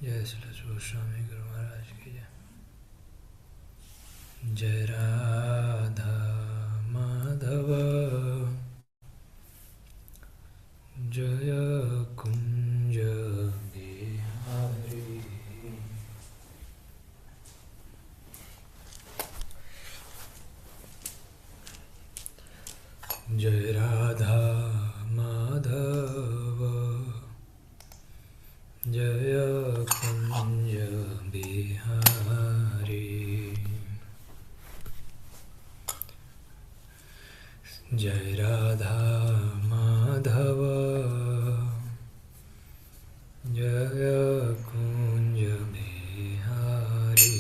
जय श्री गोस्वामी गुरु महाराज की जय। जय राधा माधव जय कुंज बिहारी। जय राधा माधव जय कुंज बिहारी। जय राधा माधव जय कुंज बिहारी।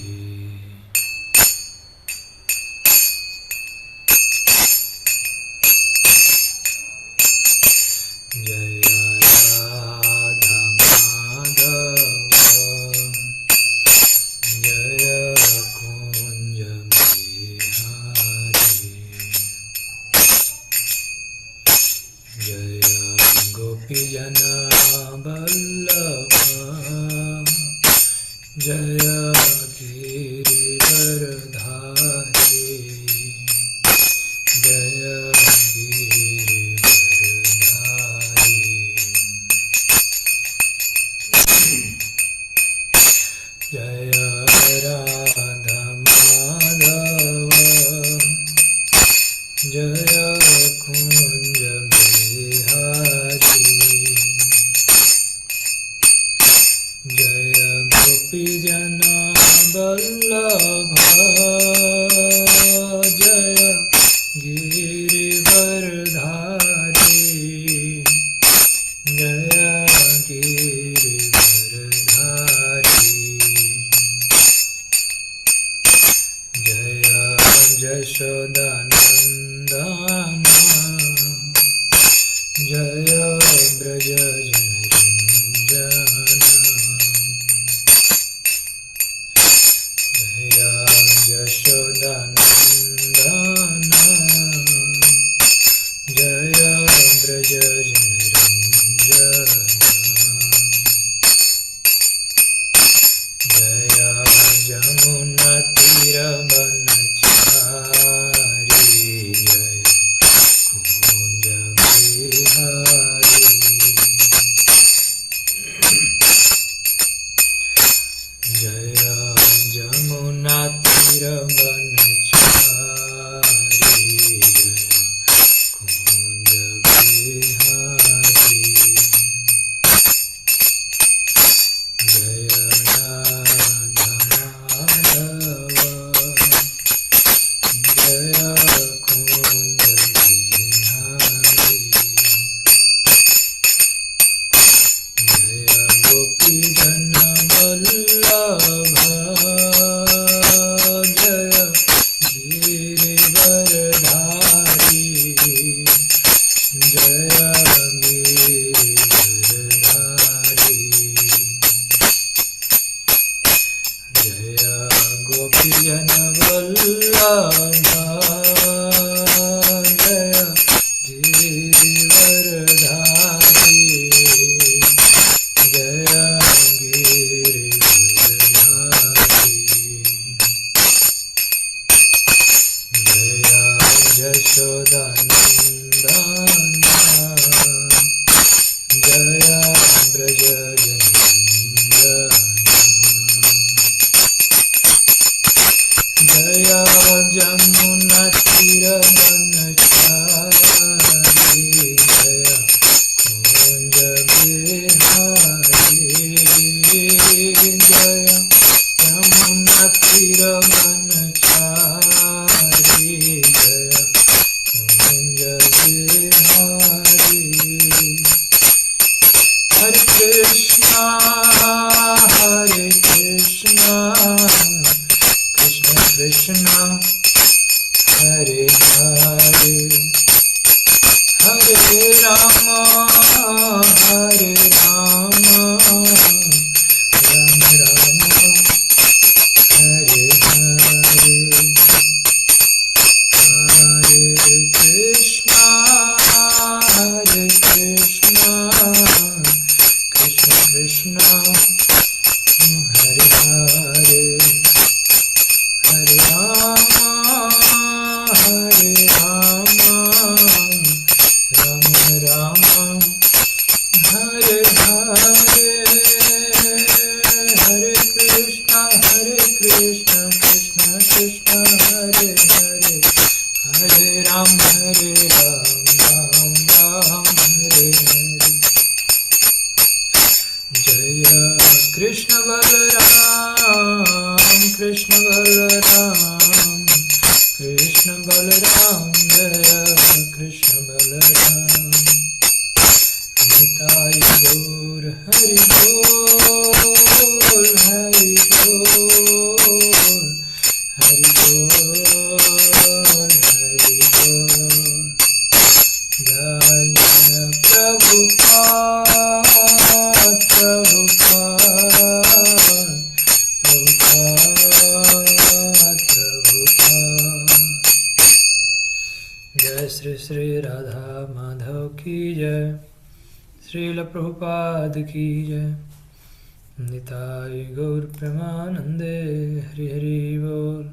जय राधा माधव जय कुंज बिहारी। जय गोपीजन वल्लभ जय गिरिवरधारी। जय गिरिवरधारी। जय राधा माधव जय कुंज बिहारी। जय गोपीजन वल्लभ जय गिरिवरधारी। जय गिरिवरधारी। जय यशोदानंदन जय व्रजरंजन। जय यशोदानंदन जय व्रजरंजन। जय यमुना तीरवनचारी। जय कुंज बिहारी। जय यमुना तीरवनचारी। जय कुंज बिहारी। जय राधा माधव जय कुंज बिहारी। जय गोपीजन वल्लभ जय गिरिवरधारी। जय गिरिवरधारी। जय गोपीजन वल्लभ जय गिरिवरधारी। जय गिरिवरधारी। जय यशोदानंदन जय व्रजरंजन। जय यमुना तीरवनचारी। जय कुंज बिहारी। जय यमुना तीरवनचारी। जय कुंज बिहारी। हरे Krishna Krishna Krishna Hare Hare Hare Ram Ram Ram Hare Hare. Krishna Krishna Krishna Hare Hare Hare Ram Ram Ram Hare Hare Jaya Krishna Balaram Krishna Balaram Krishna Balaram Jaya Krishna Balaram Nitai Gaur Hari Bol Hari Bol Hari Bol Hari Bol Jai Jai Prabhupada जय श्री श्री राधा माधव की जय श्रील प्रभुपाद की जय निताय गौर प्रेमानंदे हरि हरि बोल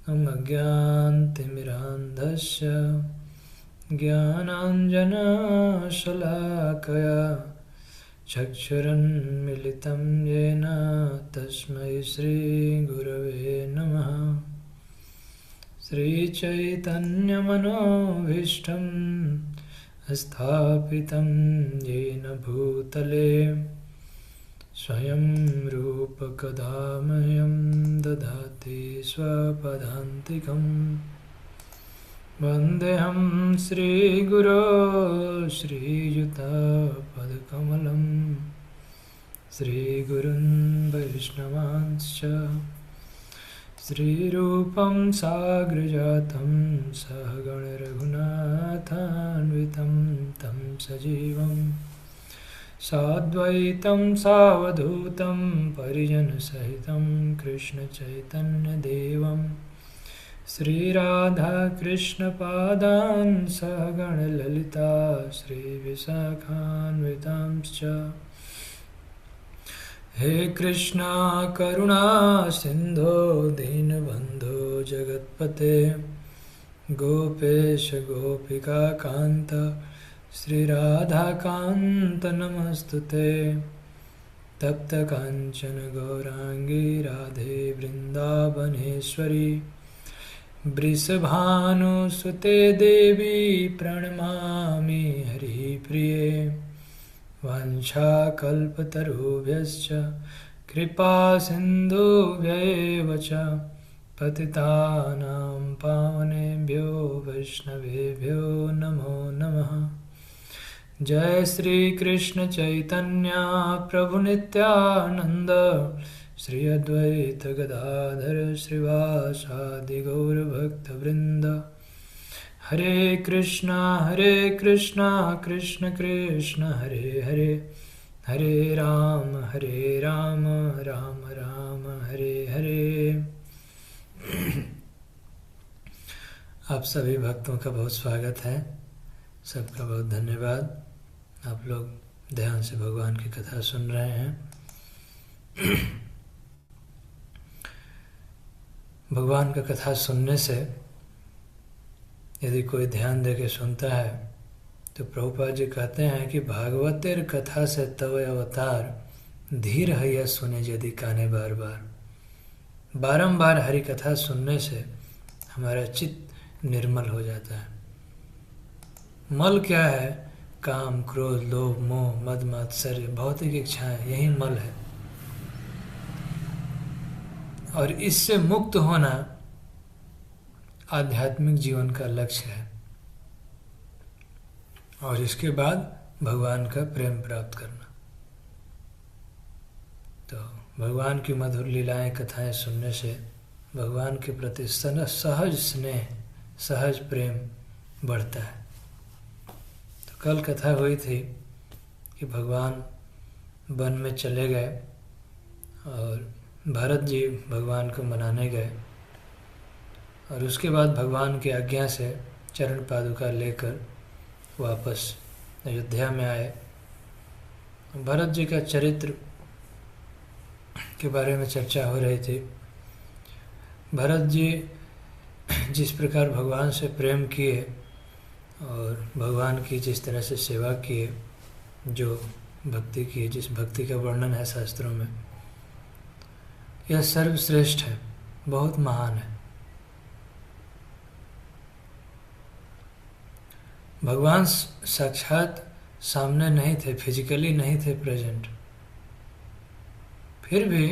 हम अज्ञानतिमिरान्धस्य ज्ञानाञ्जनशलाकया चक्षुरुन्मीलितं येन तस्मै श्रीगुरवे नमः श्रीचैतन्यमनोभीष्टं स्थापितं येन भूतले स्वयं रूप कदा मह्यं ददाति स्वपदान्तिकम् वन्देऽहं श्रीगुरो श्रीयुतापदकमलं श्रीगुरुन् वैष्णवांश्च श्रीरूपं साग्रजातं सहगण रघुनाथान्वितं तं सजीवं साद्वैतं सावधूतं परिजनसहितं कृष्णचैतन्यदेवं श्रीराधाकृष्णपादान् सहगण ललिता श्रीविशाखान्वितांश्च हे कृष्णा करुणा सिंधो दीनबंधो जगत्पते गोपेश गोपिका कांत श्रीराधाकांत नमस्तुते तप्त कांचन गौरांगी राधे वृंदावनेश्वरी वृषभानुसुते देवी प्रणमामि हरिप्रिये वाञ्छाकल्पतरुभ्यश्च कृपा सिन्धुभ्यैव च पतितानां पावनेभ्यो वैष्णवेभ्यो नमो नमः जय श्री कृष्ण चैतन्य प्रभु नित्यानंद श्री अद्वैत गदाधर श्रीवासादि गौरभक्तवृंद हरे कृष्णा कृष्ण कृष्ण हरे हरे हरे राम राम राम हरे हरे। आप सभी भक्तों का बहुत स्वागत है, सबका बहुत धन्यवाद। आप लोग ध्यान से भगवान की कथा सुन रहे हैं। भगवान का कथा सुनने से यदि कोई ध्यान दे के सुनता है तो प्रभुपाद जी कहते हैं कि भागवतेर कथा से तव अवतार धीर है सुने यदि काने बार बार। बारंबार हरि कथा सुनने से हमारा चित्त निर्मल हो जाता है। मल क्या है? काम, क्रोध, लोभ, मोह, मद मात्सर्य, भौतिक इच्छाएं, यही मल है। और इससे मुक्त होना आध्यात्मिक जीवन का लक्ष्य है। और इसके बाद भगवान का प्रेम प्राप्त करना। तो भगवान की मधुर लीलाएं, कथाएं सुनने से भगवान के प्रति सहज स्नेह, सहज प्रेम बढ़ता है। तो कल कथा हुई थी कि भगवान वन में चले गए और भरत जी भगवान को मनाने गए और उसके बाद भगवान की आज्ञा से चरण पादुका लेकर वापस अयोध्या में आए। भरत जी का चरित्र के बारे में चर्चा हो रही थी। भरत जी जिस प्रकार भगवान से प्रेम किए और भगवान की जिस तरह से सेवा किए, जो भक्ति की, जिस भक्ति का वर्णन है शास्त्रों में, यह सर्वश्रेष्ठ है, बहुत महान है। भगवान साक्षात सामने नहीं थे, फिजिकली नहीं थे प्रेजेंट, फिर भी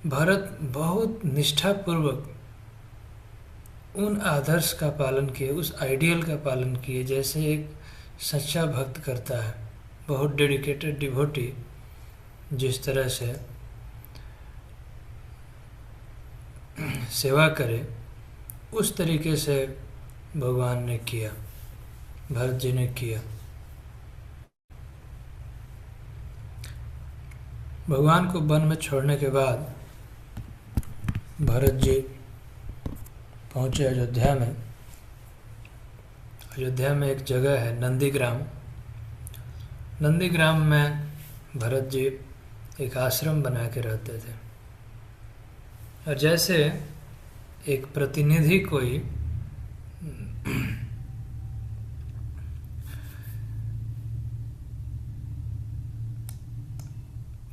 भरत बहुत निष्ठापूर्वक उन आदर्श का पालन किए, उस आइडियल का पालन किए जैसे एक सच्चा भक्त करता है, बहुत डेडिकेटेड डिवोटी जिस तरह से सेवा करे, उस तरीके से भगवान ने किया, भरत जी ने किया। भगवान को वन में छोड़ने के बाद भरत जी पहुँचे अयोध्या में। अयोध्या में एक जगह है नंदीग्राम। नंदीग्राम में भरत जी एक आश्रम बना के रहते थे, और जैसे एक प्रतिनिधि कोई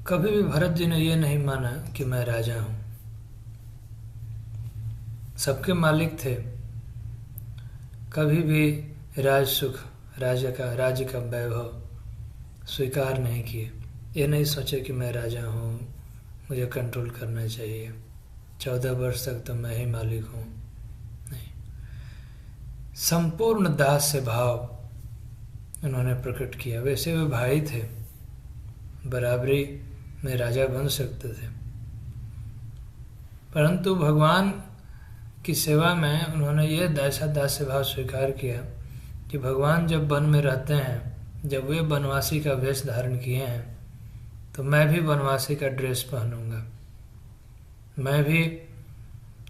कभी भी भरत जी ने ये नहीं माना कि मैं राजा हूँ, सबके मालिक थे, कभी भी राज सुख, राज्य का वैभव स्वीकार नहीं किए। ये नहीं सोचे कि मैं राजा हूँ, मुझे कंट्रोल करना चाहिए, 14 वर्ष तक तो मैं ही मालिक हूँ, नहीं। संपूर्ण दास्य भाव उन्होंने प्रकट किया। वैसे वे भाई थे, बराबरी में राजा बन सकते थे, परंतु भगवान की सेवा में उन्होंने ये दास्य भाव स्वीकार किया कि भगवान जब वन में रहते हैं, जब वे वनवासी का वेश धारण किए हैं, तो मैं भी वनवासी का ड्रेस पहनूंगा, मैं भी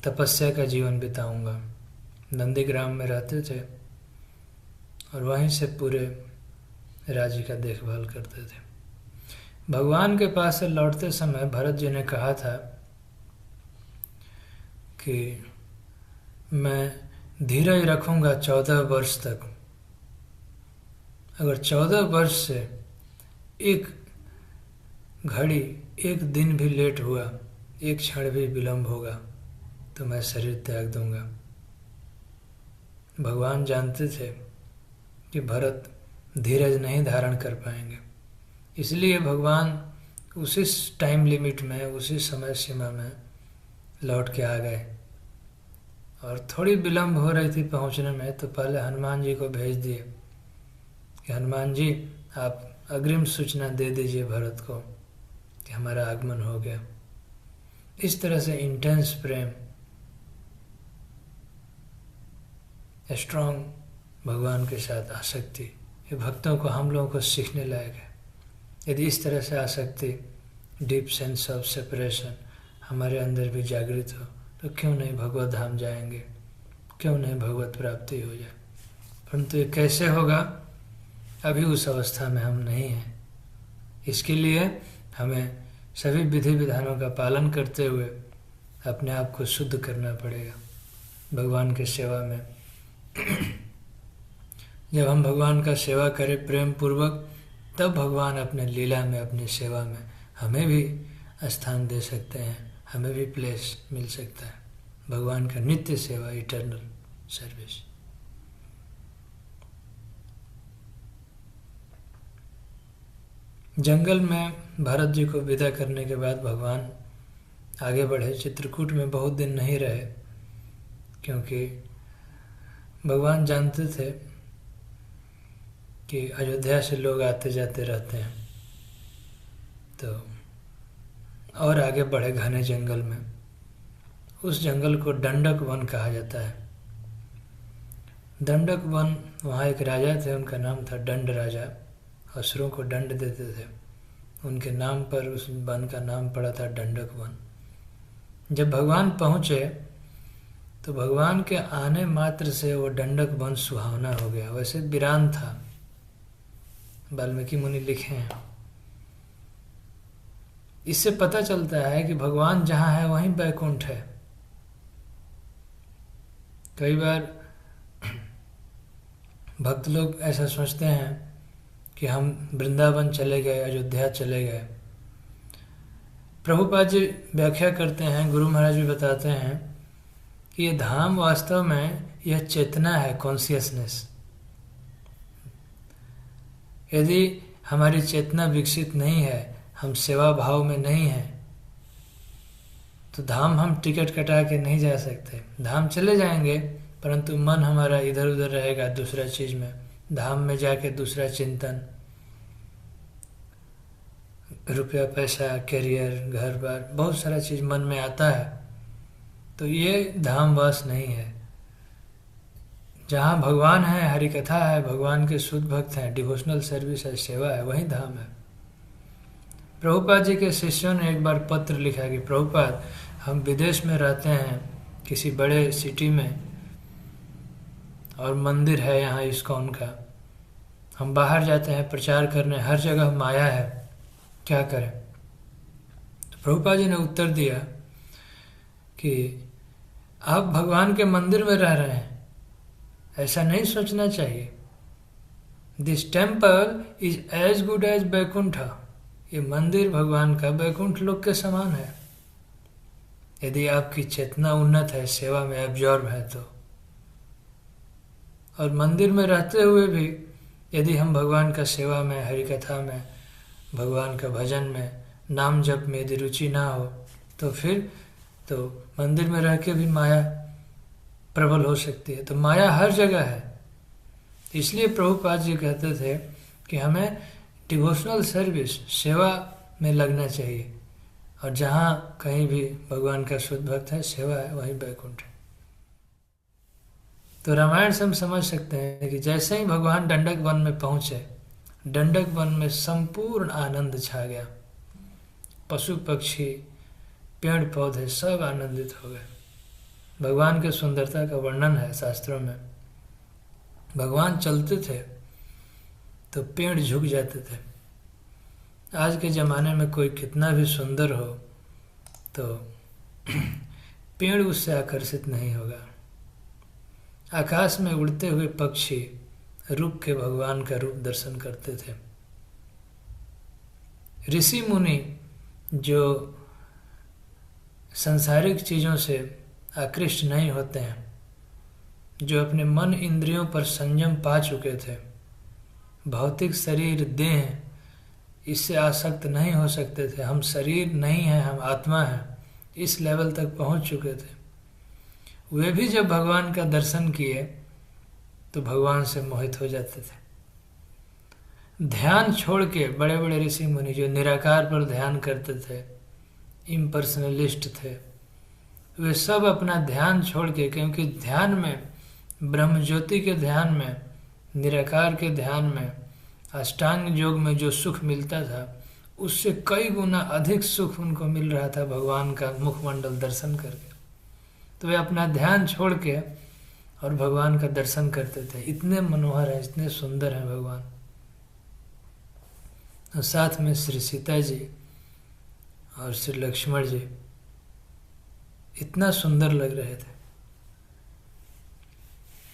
तपस्या का जीवन बिताऊंगा। नंदीग्राम में रहते थे और वहीं से पूरे राज्य का देखभाल करते थे। भगवान के पास से लौटते समय भरत जी ने कहा था कि मैं धीरज रखूंगा 14 वर्ष तक। अगर 14 वर्ष से एक घड़ी, एक दिन भी लेट हुआ, एक क्षण भी विलंब होगा, तो मैं शरीर त्याग दूंगा। भगवान जानते थे कि भरत धीरज नहीं धारण कर पाएंगे, इसलिए भगवान उसी टाइम लिमिट में, उसी समय सीमा में लौट के आ गए। और थोड़ी विलंब हो रही थी पहुंचने में, तो पहले हनुमान जी को भेज दिए कि हनुमान जी आप अग्रिम सूचना दे दीजिए भरत को कि हमारा आगमन हो गया। इस तरह से इंटेंस प्रेम, स्ट्रॉन्ग भगवान के साथ आसक्ति, ये भक्तों को, हम लोगों को सीखने लायक है। यदि इस तरह से आसक्ति, डीप सेंस ऑफ सेपरेशन हमारे अंदर भी जागृत हो, तो क्यों नहीं भगवत धाम जाएंगे, क्यों नहीं भगवत प्राप्ति हो जाए। परंतु ये कैसे होगा, अभी उस अवस्था में हम नहीं हैं। इसके लिए हमें सभी विधि विधानों का पालन करते हुए अपने आप को शुद्ध करना पड़ेगा भगवान के सेवा में। जब हम भगवान का सेवा करें प्रेम पूर्वक, तब भगवान अपने लीला में, अपनी सेवा में हमें भी स्थान दे सकते हैं, हमें भी प्लेस मिल सकता है। भगवान का नित्य सेवा, इटर्नल सर्विस। जंगल में भरत जी को विदा करने के बाद भगवान आगे बढ़े। चित्रकूट में बहुत दिन नहीं रहे, क्योंकि भगवान जानते थे कि अयोध्या से लोग आते जाते रहते हैं, तो और आगे बढ़े घने जंगल में। उस जंगल को दंडक वन कहा जाता है। दंडक वन, वहाँ एक राजा थे, उनका नाम था दंड राजा। असुरों को दंड देते थे, उनके नाम पर उस वन का नाम पड़ा था दंडक वन। जब भगवान पहुँचे तो भगवान के आने मात्र से वो दंडक वन सुहावना हो गया। वैसे वीरान था, वाल्मीकि मुनि लिखे हैं। इससे पता चलता है कि भगवान जहाँ है वहीं बैकुंठ है। कई बार भक्त लोग ऐसा सोचते हैं कि हम वृंदावन चले गए, अयोध्या चले गए, प्रभुपाद जी व्याख्या करते हैं, गुरु महाराज भी बताते हैं कि ये धाम वास्तव में यह चेतना है, कॉन्शियसनेस। यदि हमारी चेतना विकसित नहीं है, हम सेवा भाव में नहीं हैं, तो धाम हम टिकट कटा के नहीं जा सकते। धाम चले जाएंगे परंतु मन हमारा इधर उधर रहेगा दूसरा चीज में। धाम में जाके दूसरा चिंतन, रुपया पैसा, करियर, घर बार, बहुत सारा चीज मन में आता है। तो ये धामवास नहीं है। जहाँ भगवान है, हरि कथा है, भगवान के शुद्ध भक्त हैं, डिवोशनल सर्विस है, सेवा है, वही धाम है। प्रभुपाद जी के शिष्यों ने एक बार पत्र लिखा कि प्रभुपाद, हम विदेश में रहते हैं किसी बड़े सिटी में, और मंदिर है यहाँ इस्कॉन का, हम बाहर जाते हैं प्रचार करने, हर जगह माया है, क्या करें? तो प्रभुपाद जी ने उत्तर दिया कि आप भगवान के मंदिर में रह रहे हैं, ऐसा नहीं सोचना चाहिए। This temple is as good as Baikunth. ये मंदिर भगवान का बैकुंठ लोक के समान है। यदि आपकी चेतना उन्नत है, सेवा में एब्जॉर्ब है तो। और मंदिर में रहते हुए भी यदि हम भगवान का सेवा में, हरि कथा में, भगवान का भजन में, नाम जप में यदि रुचि ना हो, तो फिर तो मंदिर में रह के भी माया प्रबल हो सकती है। तो माया हर जगह है। इसलिए प्रभुपाद जी कहते थे कि हमें डिवोशनल सर्विस, सेवा में लगना चाहिए, और जहाँ कहीं भी भगवान का शुद्ध भक्त है, सेवा है, वहीं बैकुंठ है। तो रामायण से हम समझ सकते हैं कि जैसे ही भगवान दंडक वन में पहुंचे, दंडक वन में संपूर्ण आनंद छा गया। पशु पक्षी, पेड़ पौधे सब आनंदित हो गए। भगवान के सुंदरता का वर्णन है शास्त्रों में। भगवान चलते थे तो पेड़ झुक जाते थे। आज के ज़माने में कोई कितना भी सुंदर हो तो पेड़ उससे आकर्षित नहीं होगा। आकाश में उड़ते हुए पक्षी रुक के भगवान का रूप दर्शन करते थे। ऋषि मुनि जो सांसारिक चीज़ों से आकृष्ट नहीं होते हैं, जो अपने मन इंद्रियों पर संयम पा चुके थे, भौतिक शरीर देह इससे आसक्त नहीं हो सकते थे, हम शरीर नहीं हैं, हम आत्मा हैं, इस लेवल तक पहुंच चुके थे। वे भी जब भगवान का दर्शन किए तो भगवान से मोहित हो जाते थे। ध्यान छोड़ के बड़े बड़े ऋषि मुनि जो निराकार पर ध्यान करते थे, इम्पर्सनलिस्ट थे, वे सब अपना ध्यान छोड़ के, क्योंकि ध्यान में, ब्रह्म ज्योति के ध्यान में, निराकार के ध्यान में, अष्टांग योग में जो सुख मिलता था उससे कई गुना अधिक सुख उनको मिल रहा था भगवान का मुखमंडल दर्शन करके। तो वे अपना ध्यान छोड़ के और भगवान का दर्शन करते थे। इतने मनोहर है, इतने सुंदर हैं भगवान। और साथ में श्री सीता जी और श्री लक्ष्मण जी इतना सुंदर लग रहे थे।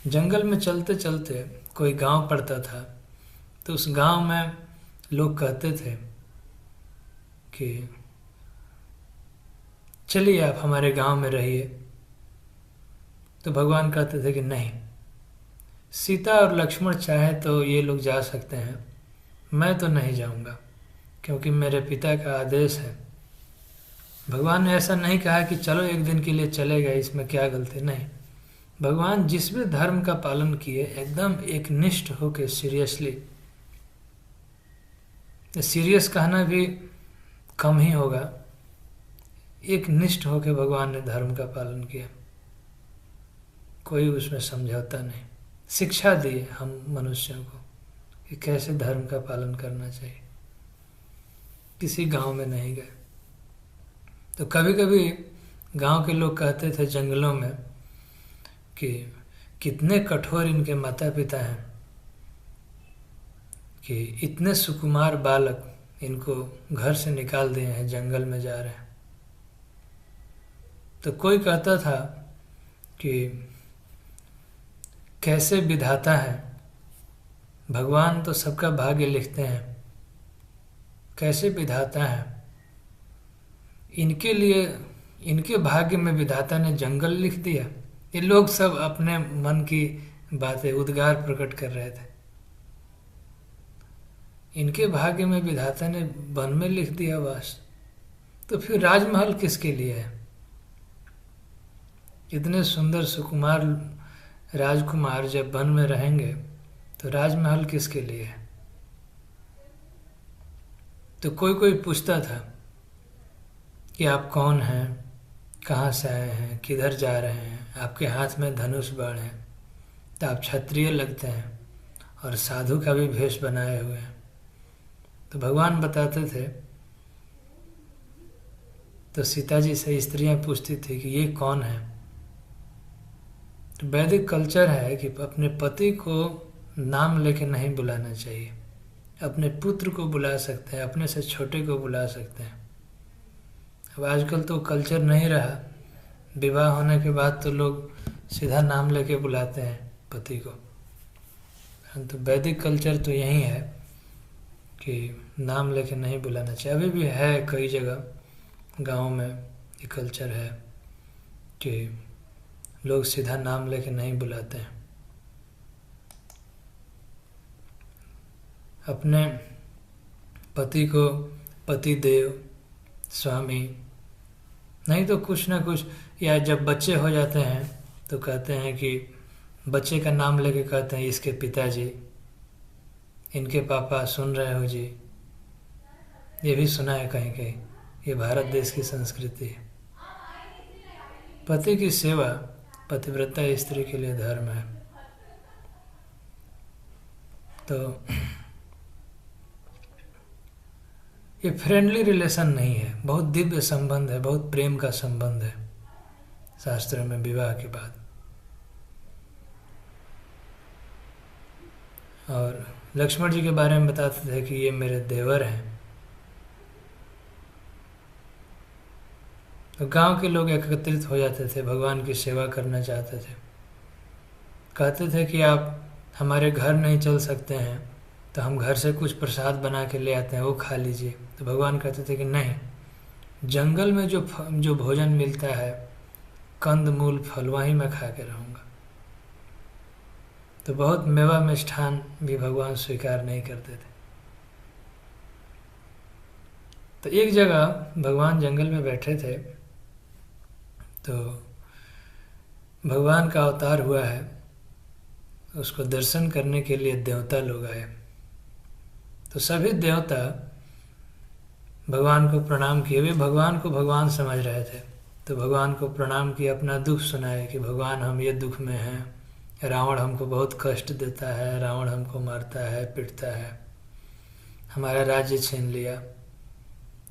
जंगल में चलते चलते कोई गांव पड़ता था, तो उस गांव में लोग कहते थे कि चलिए आप हमारे गांव में रहिए। तो भगवान कहते थे कि नहीं, सीता और लक्ष्मण चाहे तो ये लोग जा सकते हैं, मैं तो नहीं जाऊंगा, क्योंकि मेरे पिता का आदेश है। भगवान ने ऐसा नहीं कहा कि चलो एक दिन के लिए चले गए, इसमें क्या गलती। नहीं, भगवान जिस भी धर्म का पालन किए एकदम एक निष्ठ होके, सीरियसली, सीरियस कहना भी कम ही होगा, एक निष्ठ होके भगवान ने धर्म का पालन किया। कोई उसमें समझौता नहीं। शिक्षा दी हम मनुष्यों को कि कैसे धर्म का पालन करना चाहिए। किसी गांव में नहीं गए। तो कभी कभी गांव के लोग कहते थे जंगलों में कि कितने कठोर इनके माता पिता हैं कि इतने सुकुमार बालक इनको घर से निकाल दिए हैं, जंगल में जा रहे हैं। तो कोई कहता था कि कैसे विधाता है, भगवान तो सबका भाग्य लिखते हैं, कैसे विधाता है, इनके लिए, इनके भाग्य में विधाता ने जंगल लिख दिया। ये लोग सब अपने मन की बातें उद्गार प्रकट कर रहे थे। इनके भाग्य में विधाता ने वन में लिख दिया वास, तो फिर राजमहल किसके लिए है? इतने सुंदर सुकुमार राजकुमार जब वन में रहेंगे तो राजमहल किसके लिए है? तो कोई कोई पूछता था कि आप कौन हैं, कहाँ से आए हैं, किधर जा रहे हैं, आपके हाथ में धनुष बाण है, तो आप क्षत्रिय लगते हैं और साधु का भी भेष बनाए हुए हैं। तो भगवान बताते थे। तो सीता जी से स्त्रियां पूछती थी कि ये कौन है। तो वैदिक कल्चर है कि अपने पति को नाम लेके नहीं बुलाना चाहिए, अपने पुत्र को बुला सकते हैं, अपने से छोटे को बुला सकते हैं। अब आजकल तो कल्चर नहीं रहा, विवाह होने के बाद तो लोग सीधा नाम लेके बुलाते हैं पति को। तो वैदिक कल्चर तो यही है कि नाम लेके नहीं बुलाना चाहिए। अभी भी है कई जगह गांव में ये कल्चर है कि लोग सीधा नाम लेके नहीं बुलाते हैं। अपने पति को पति देव, स्वामी, नहीं तो कुछ ना कुछ, या जब बच्चे हो जाते हैं तो कहते हैं कि बच्चे का नाम लेके कहते हैं इसके पिताजी, इनके पापा, सुन रहे हो जी। ये भी सुना है कहीं कहीं, ये भारत देश की संस्कृति है। पति की सेवा पतिव्रता स्त्री के लिए धर्म है। तो ये फ्रेंडली रिलेशन नहीं है, बहुत दिव्य संबंध है, बहुत प्रेम का संबंध है शास्त्र में विवाह के बाद। और लक्ष्मण जी के बारे में बताते थे कि ये मेरे देवर हैं। तो गांव के लोग एकत्रित हो जाते थे, भगवान की सेवा करना चाहते थे। कहते थे कि आप हमारे घर नहीं चल सकते हैं तो हम घर से कुछ प्रसाद बना के ले आते हैं, वो खा लीजिए। तो भगवान कहते थे कि नहीं, जंगल में जो भोजन मिलता है, कंद मूल फल, वहीं मैं खा के रहूँगा। तो बहुत मेवा मिष्ठान भी भगवान स्वीकार नहीं करते थे। तो एक जगह भगवान जंगल में बैठे थे, तो भगवान का अवतार हुआ है, उसको दर्शन करने के लिए देवता लोग आए। तो सभी देवता भगवान को प्रणाम किए। वे भगवान को भगवान समझ रहे थे, तो भगवान को प्रणाम किए, अपना दुख सुनाए कि भगवान हम ये दुख में हैं, रावण हमको बहुत कष्ट देता है, रावण हमको मारता है, पीटता है, हमारा राज्य छीन लिया।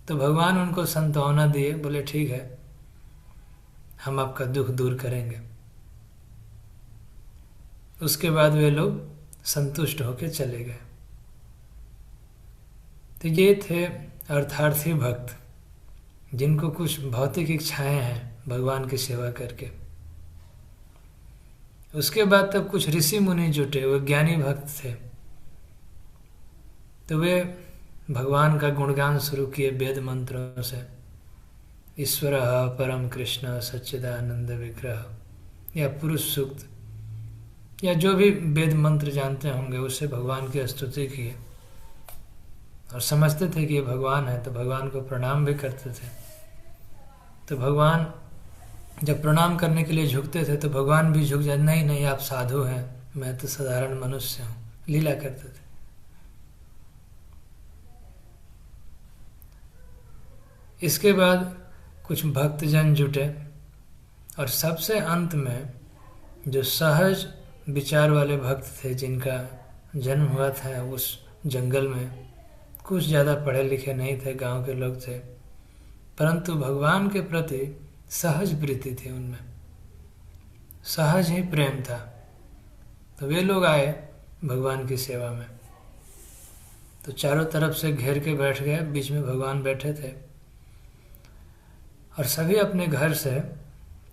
तो भगवान उनको सांत्वना दिए, बोले ठीक है, हम आपका दुख दूर करेंगे। उसके बाद वे लोग संतुष्ट होकर चले गए। तो ये थे अर्थार्थी भक्त, जिनको कुछ भौतिक इच्छाएं हैं भगवान की सेवा करके। उसके बाद तब कुछ ऋषि मुनि जुटे, वो ज्ञानी भक्त थे। तो वे भगवान का गुणगान शुरू किए वेद मंत्रों से। ईश्वर परम कृष्ण सच्चिदानंद विग्रह, या पुरुष सूक्त, या जो भी वेद मंत्र जानते होंगे उससे भगवान की स्तुति की। और समझते थे कि ये भगवान है, तो भगवान को प्रणाम भी करते थे। तो भगवान जब प्रणाम करने के लिए झुकते थे तो भगवान भी झुक जाते, नहीं नहीं आप साधु हैं, मैं तो साधारण मनुष्य हूँ, लीला करते थे। इसके बाद कुछ भक्तजन जुटे, और सबसे अंत में जो सहज विचार वाले भक्त थे, जिनका जन्म हुआ था उस जंगल में, कुछ ज़्यादा पढ़े लिखे नहीं थे, गांव के लोग थे, परंतु भगवान के प्रति सहज प्रीति थी उनमें, सहज ही प्रेम था। तो वे लोग आए भगवान की सेवा में। तो चारों तरफ से घेर के बैठ गए, बीच में भगवान बैठे थे, और सभी अपने घर से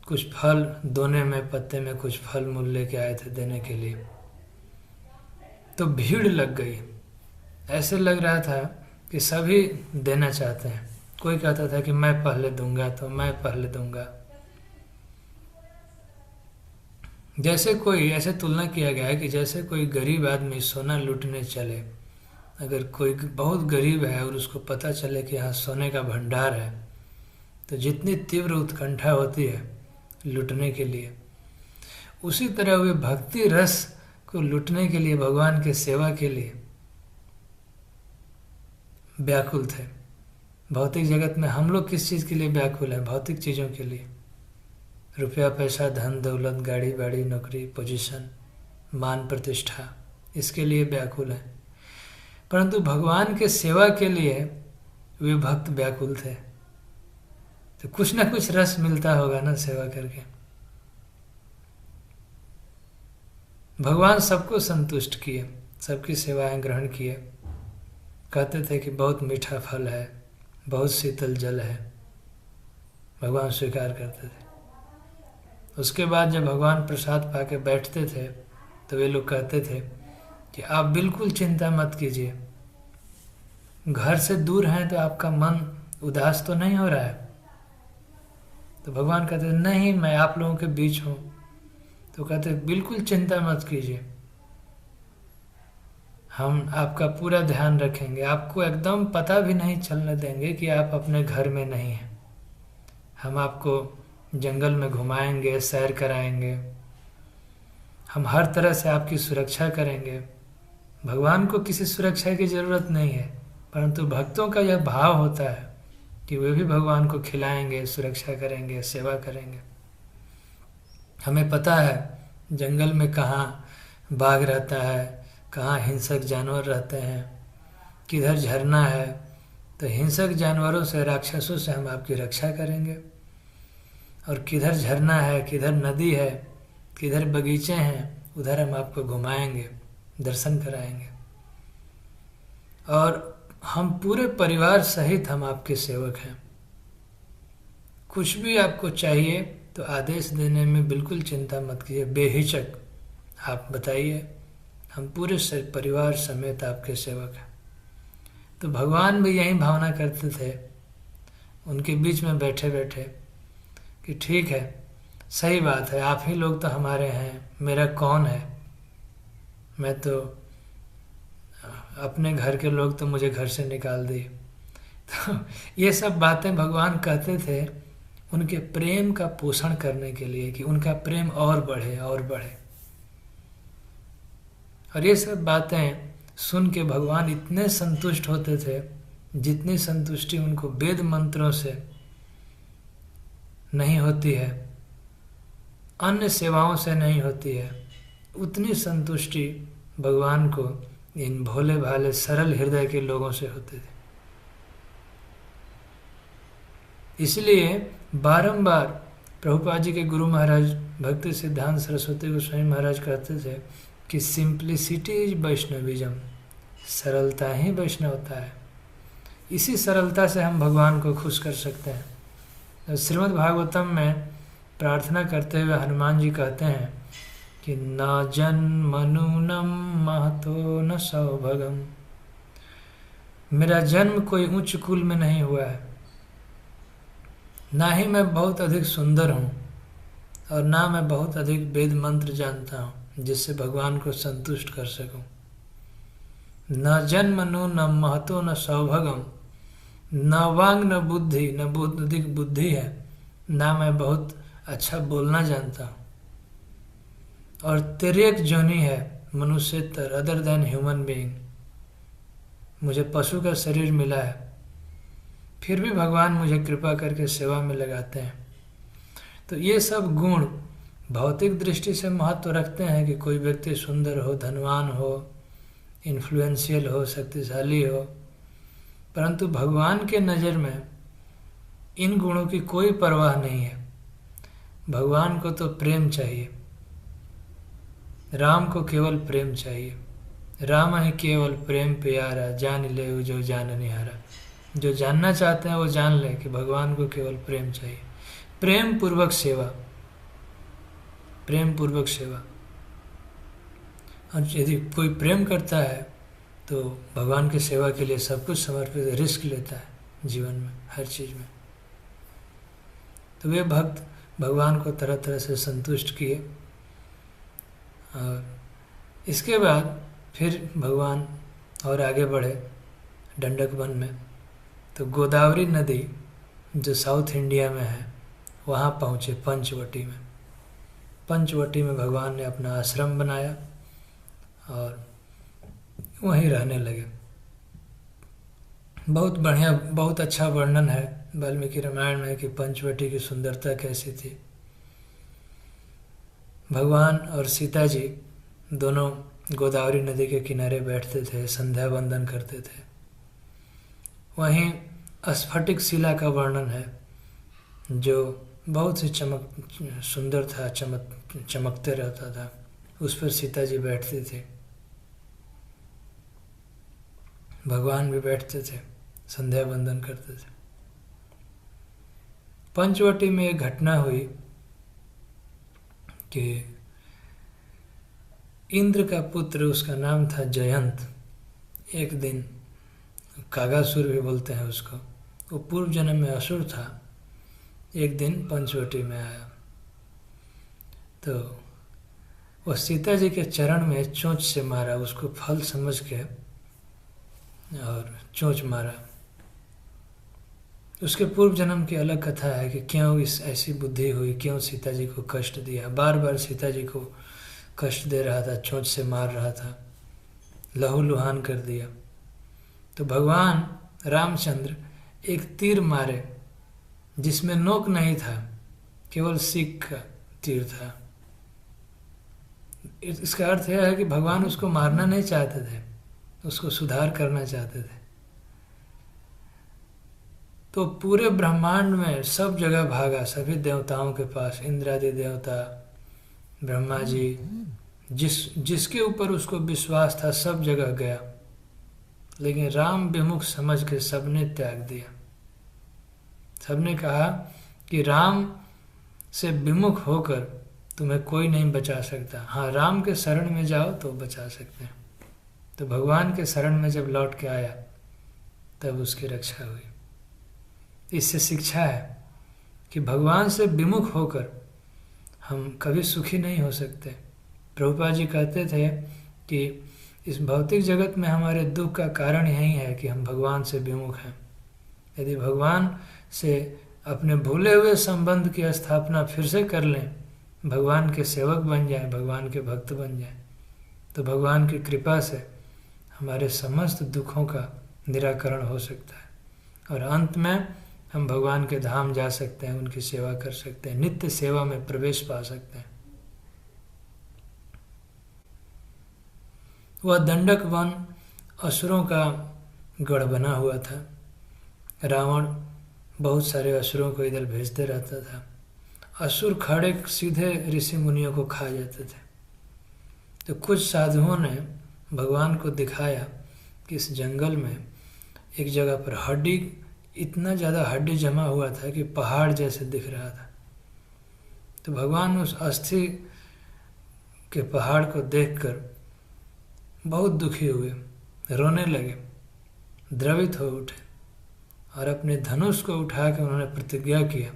कुछ फल, दोने में पत्ते में कुछ फल मूल लेके आए थे देने के लिए। तो भीड़ लग गई, ऐसे लग रहा था कि सभी देना चाहते हैं, कोई कहता था कि मैं पहले दूंगा तो मैं पहले दूंगा। जैसे कोई, ऐसे तुलना किया गया है कि जैसे कोई गरीब आदमी सोना लूटने चले, अगर कोई बहुत गरीब है और उसको पता चले कि यहाँ सोने का भंडार है, तो जितनी तीव्र उत्कंठा होती है लूटने के लिए, उसी तरह वे भक्ति रस को लूटने के लिए, भगवान के सेवा के लिए व्याकुल थे। भौतिक जगत में हम लोग किस चीज़ के लिए व्याकुल हैं? भौतिक चीज़ों के लिए, रुपया पैसा, धन दौलत, गाड़ी बाड़ी, नौकरी, पोजीशन, मान प्रतिष्ठा, इसके लिए व्याकुल हैं। परंतु भगवान के सेवा के लिए वे भक्त व्याकुल थे। तो कुछ ना कुछ रस मिलता होगा ना सेवा करके। भगवान सबको संतुष्ट किए, सबकी सेवाएं ग्रहण किए। कहते थे कि बहुत मीठा फल है, बहुत शीतल जल है, भगवान स्वीकार करते थे। उसके बाद जब भगवान प्रसाद पाके बैठते थे तो वे लोग कहते थे कि आप बिल्कुल चिंता मत कीजिए, घर से दूर हैं तो आपका मन उदास तो नहीं हो रहा है? तो भगवान कहते नहीं, मैं आप लोगों के बीच हूँ। तो कहते बिल्कुल चिंता मत कीजिए, हम आपका पूरा ध्यान रखेंगे, आपको एकदम पता भी नहीं चलने देंगे कि आप अपने घर में नहीं हैं। हम आपको जंगल में घुमाएंगे, सैर कराएंगे, हम हर तरह से आपकी सुरक्षा करेंगे। भगवान को किसी सुरक्षा की ज़रूरत नहीं है, परंतु भक्तों का यह भाव होता है कि वे भी भगवान को खिलाएंगे, सुरक्षा करेंगे, सेवा करेंगे। हमें पता है जंगल में कहाँ बाघ रहता है, कहाँ हिंसक जानवर रहते हैं, किधर झरना है, तो हिंसक जानवरों से, राक्षसों से हम आपकी रक्षा करेंगे। और किधर झरना है, किधर नदी है, किधर बगीचे हैं, उधर हम आपको घुमाएंगे, दर्शन कराएंगे। और हम पूरे परिवार सहित हम आपके सेवक हैं। कुछ भी आपको चाहिए तो आदेश देने में बिल्कुल चिंता मत कीजिए, बेहिचक आप बताइए, हम पूरे परिवार समेत आपके सेवक हैं। तो भगवान भी यही भावना करते थे उनके बीच में बैठे बैठे कि ठीक है, सही बात है, आप ही लोग तो हमारे हैं, मेरा कौन है? मैं तो अपने घर के लोग तो मुझे घर से निकाल दिए। तो ये सब बातें भगवान कहते थे उनके प्रेम का पोषण करने के लिए, कि उनका प्रेम और बढ़े और बढ़े। और ये सब बातें सुन के भगवान इतने संतुष्ट होते थे जितनी संतुष्टि उनको वेद मंत्रों से नहीं होती है, अन्य सेवाओं से नहीं होती है, उतनी संतुष्टि भगवान को इन भोले भाले सरल हृदय के लोगों से होते थे। इसलिए बारंबार प्रभुपाद जी के गुरु महाराज भक्ति सिद्धांत सरस्वती गोस्वामी महाराज कहते थे कि सिंप्लिसिटी इज वैष्णविज्म, सरलता ही वैष्णवता है। इसी सरलता से हम भगवान को खुश कर सकते हैं। श्रीमद् भागवतम में प्रार्थना करते हुए हनुमान जी कहते हैं कि न जन्मनुनम महतो न सौभगम, मेरा जन्म कोई उच्च कुल में नहीं हुआ है, ना ही मैं बहुत अधिक सुंदर हूँ, और ना मैं बहुत अधिक वेद मंत्र जानता हूँ जिससे भगवान को संतुष्ट कर सकूं। न जन्म न महतो न सौभगम, न वांग न बुद्धि, न बहुत अधिक बुद्धि है, ना मैं बहुत अच्छा बोलना जानता हूँ, और तिर्यक जोनि है मनुष्यतर, अदर देन ह्यूमन बीइंग, मुझे पशु का शरीर मिला है, फिर भी भगवान मुझे कृपा करके सेवा में लगाते हैं। तो ये सब गुण भौतिक दृष्टि से महत्व रखते हैं कि कोई व्यक्ति सुंदर हो, धनवान हो, इन्फ्लुएंशियल हो, शक्तिशाली हो, परंतु भगवान के नज़र में इन गुणों की कोई परवाह नहीं है। भगवान को तो प्रेम चाहिए, राम को केवल प्रेम चाहिए। राम ही केवल प्रेम प्यारा, जान ले जो जान निहारा। जो जानना चाहते हैं वो जान ले कि भगवान को केवल प्रेम चाहिए, प्रेम पूर्वक सेवा, प्रेम पूर्वक सेवा। और यदि कोई प्रेम करता है तो भगवान की सेवा के लिए सब कुछ समर्पित, रिस्क लेता है, जीवन में, हर चीज़ में। तो वे भक्त भगवान को तरह तरह से संतुष्ट किए। और इसके बाद फिर भगवान और आगे बढ़े दंडक वन में। तो गोदावरी नदी जो साउथ इंडिया में है वहाँ पहुँचे पंचवटी में। पंचवटी में भगवान ने अपना आश्रम बनाया और वहीं रहने लगे। बहुत बढ़िया, बहुत अच्छा वर्णन है वाल्मीकि रामायण में कि पंचवटी की सुंदरता कैसी थी। भगवान और सीता जी दोनों गोदावरी नदी के किनारे बैठते थे, संध्या वंदन करते थे। वहीं स्फटिक शिला का वर्णन है जो बहुत ही सुंदर था, चमकते रहता था। उस पर सीता जी बैठती थी, भगवान भी बैठते थे, संध्या वंदन करते थे। पंचवटी में एक घटना हुई कि इंद्र का पुत्र, उसका नाम था जयंत, एक दिन, कागासुर भी बोलते हैं उसको, वो पूर्व जन्म में असुर था, एक दिन पंचवटी में आया। तो वह सीता जी के चरण में चोंच से मारा, उसको फल समझ के और चोंच मारा। उसके पूर्व जन्म की अलग कथा है कि क्यों इस ऐसी बुद्धि हुई, क्यों सीता जी को कष्ट दिया, बार बार सीता जी को कष्ट दे रहा था, चोंच से मार रहा था, लहूलुहान कर दिया। तो भगवान रामचंद्र एक तीर मारे जिसमें नोक नहीं था, केवल सीख का तीर था। इसका अर्थ यह है कि भगवान उसको मारना नहीं चाहते थे, उसको सुधार करना चाहते थे। तो पूरे ब्रह्मांड में सब जगह भागा, सभी देवताओं के पास, इंद्रादि देवता, ब्रह्मा जी, जिसके ऊपर उसको विश्वास था सब जगह गया। लेकिन राम विमुख समझ के सबने त्याग दिया। सबने कहा कि राम से विमुख होकर तुम्हें कोई नहीं बचा सकता, हाँ राम के शरण में जाओ तो बचा सकते हैं। तो भगवान के शरण में जब लौट के आया तब उसकी रक्षा हुई। इससे शिक्षा है कि भगवान से विमुख होकर हम कभी सुखी नहीं हो सकते। प्रभुपाद जी कहते थे कि इस भौतिक जगत में हमारे दुख का कारण यही है कि हम भगवान से विमुख हैं। यदि भगवान से अपने भूले हुए संबंध की स्थापना फिर से कर लें, भगवान के सेवक बन जाए, भगवान के भक्त बन जाए, तो भगवान की कृपा से हमारे समस्त दुखों का निराकरण हो सकता है और अंत में हम भगवान के धाम जा सकते हैं, उनकी सेवा कर सकते हैं, नित्य सेवा में प्रवेश पा सकते हैं। वह दंडक वन असुरों का गढ़ बना हुआ था। रावण बहुत सारे असुरों को इधर भेजते रहता था। असुर खड़े सीधे ऋषि मुनियों को खा जाते थे। तो कुछ साधुओं ने भगवान को दिखाया कि इस जंगल में एक जगह पर हड्डी, इतना ज़्यादा हड्डी जमा हुआ था कि पहाड़ जैसे दिख रहा था। तो भगवान उस अस्थि के पहाड़ को देखकर बहुत दुखी हुए, रोने लगे, द्रवित हो उठे और अपने धनुष को उठा के उन्होंने प्रतिज्ञा किया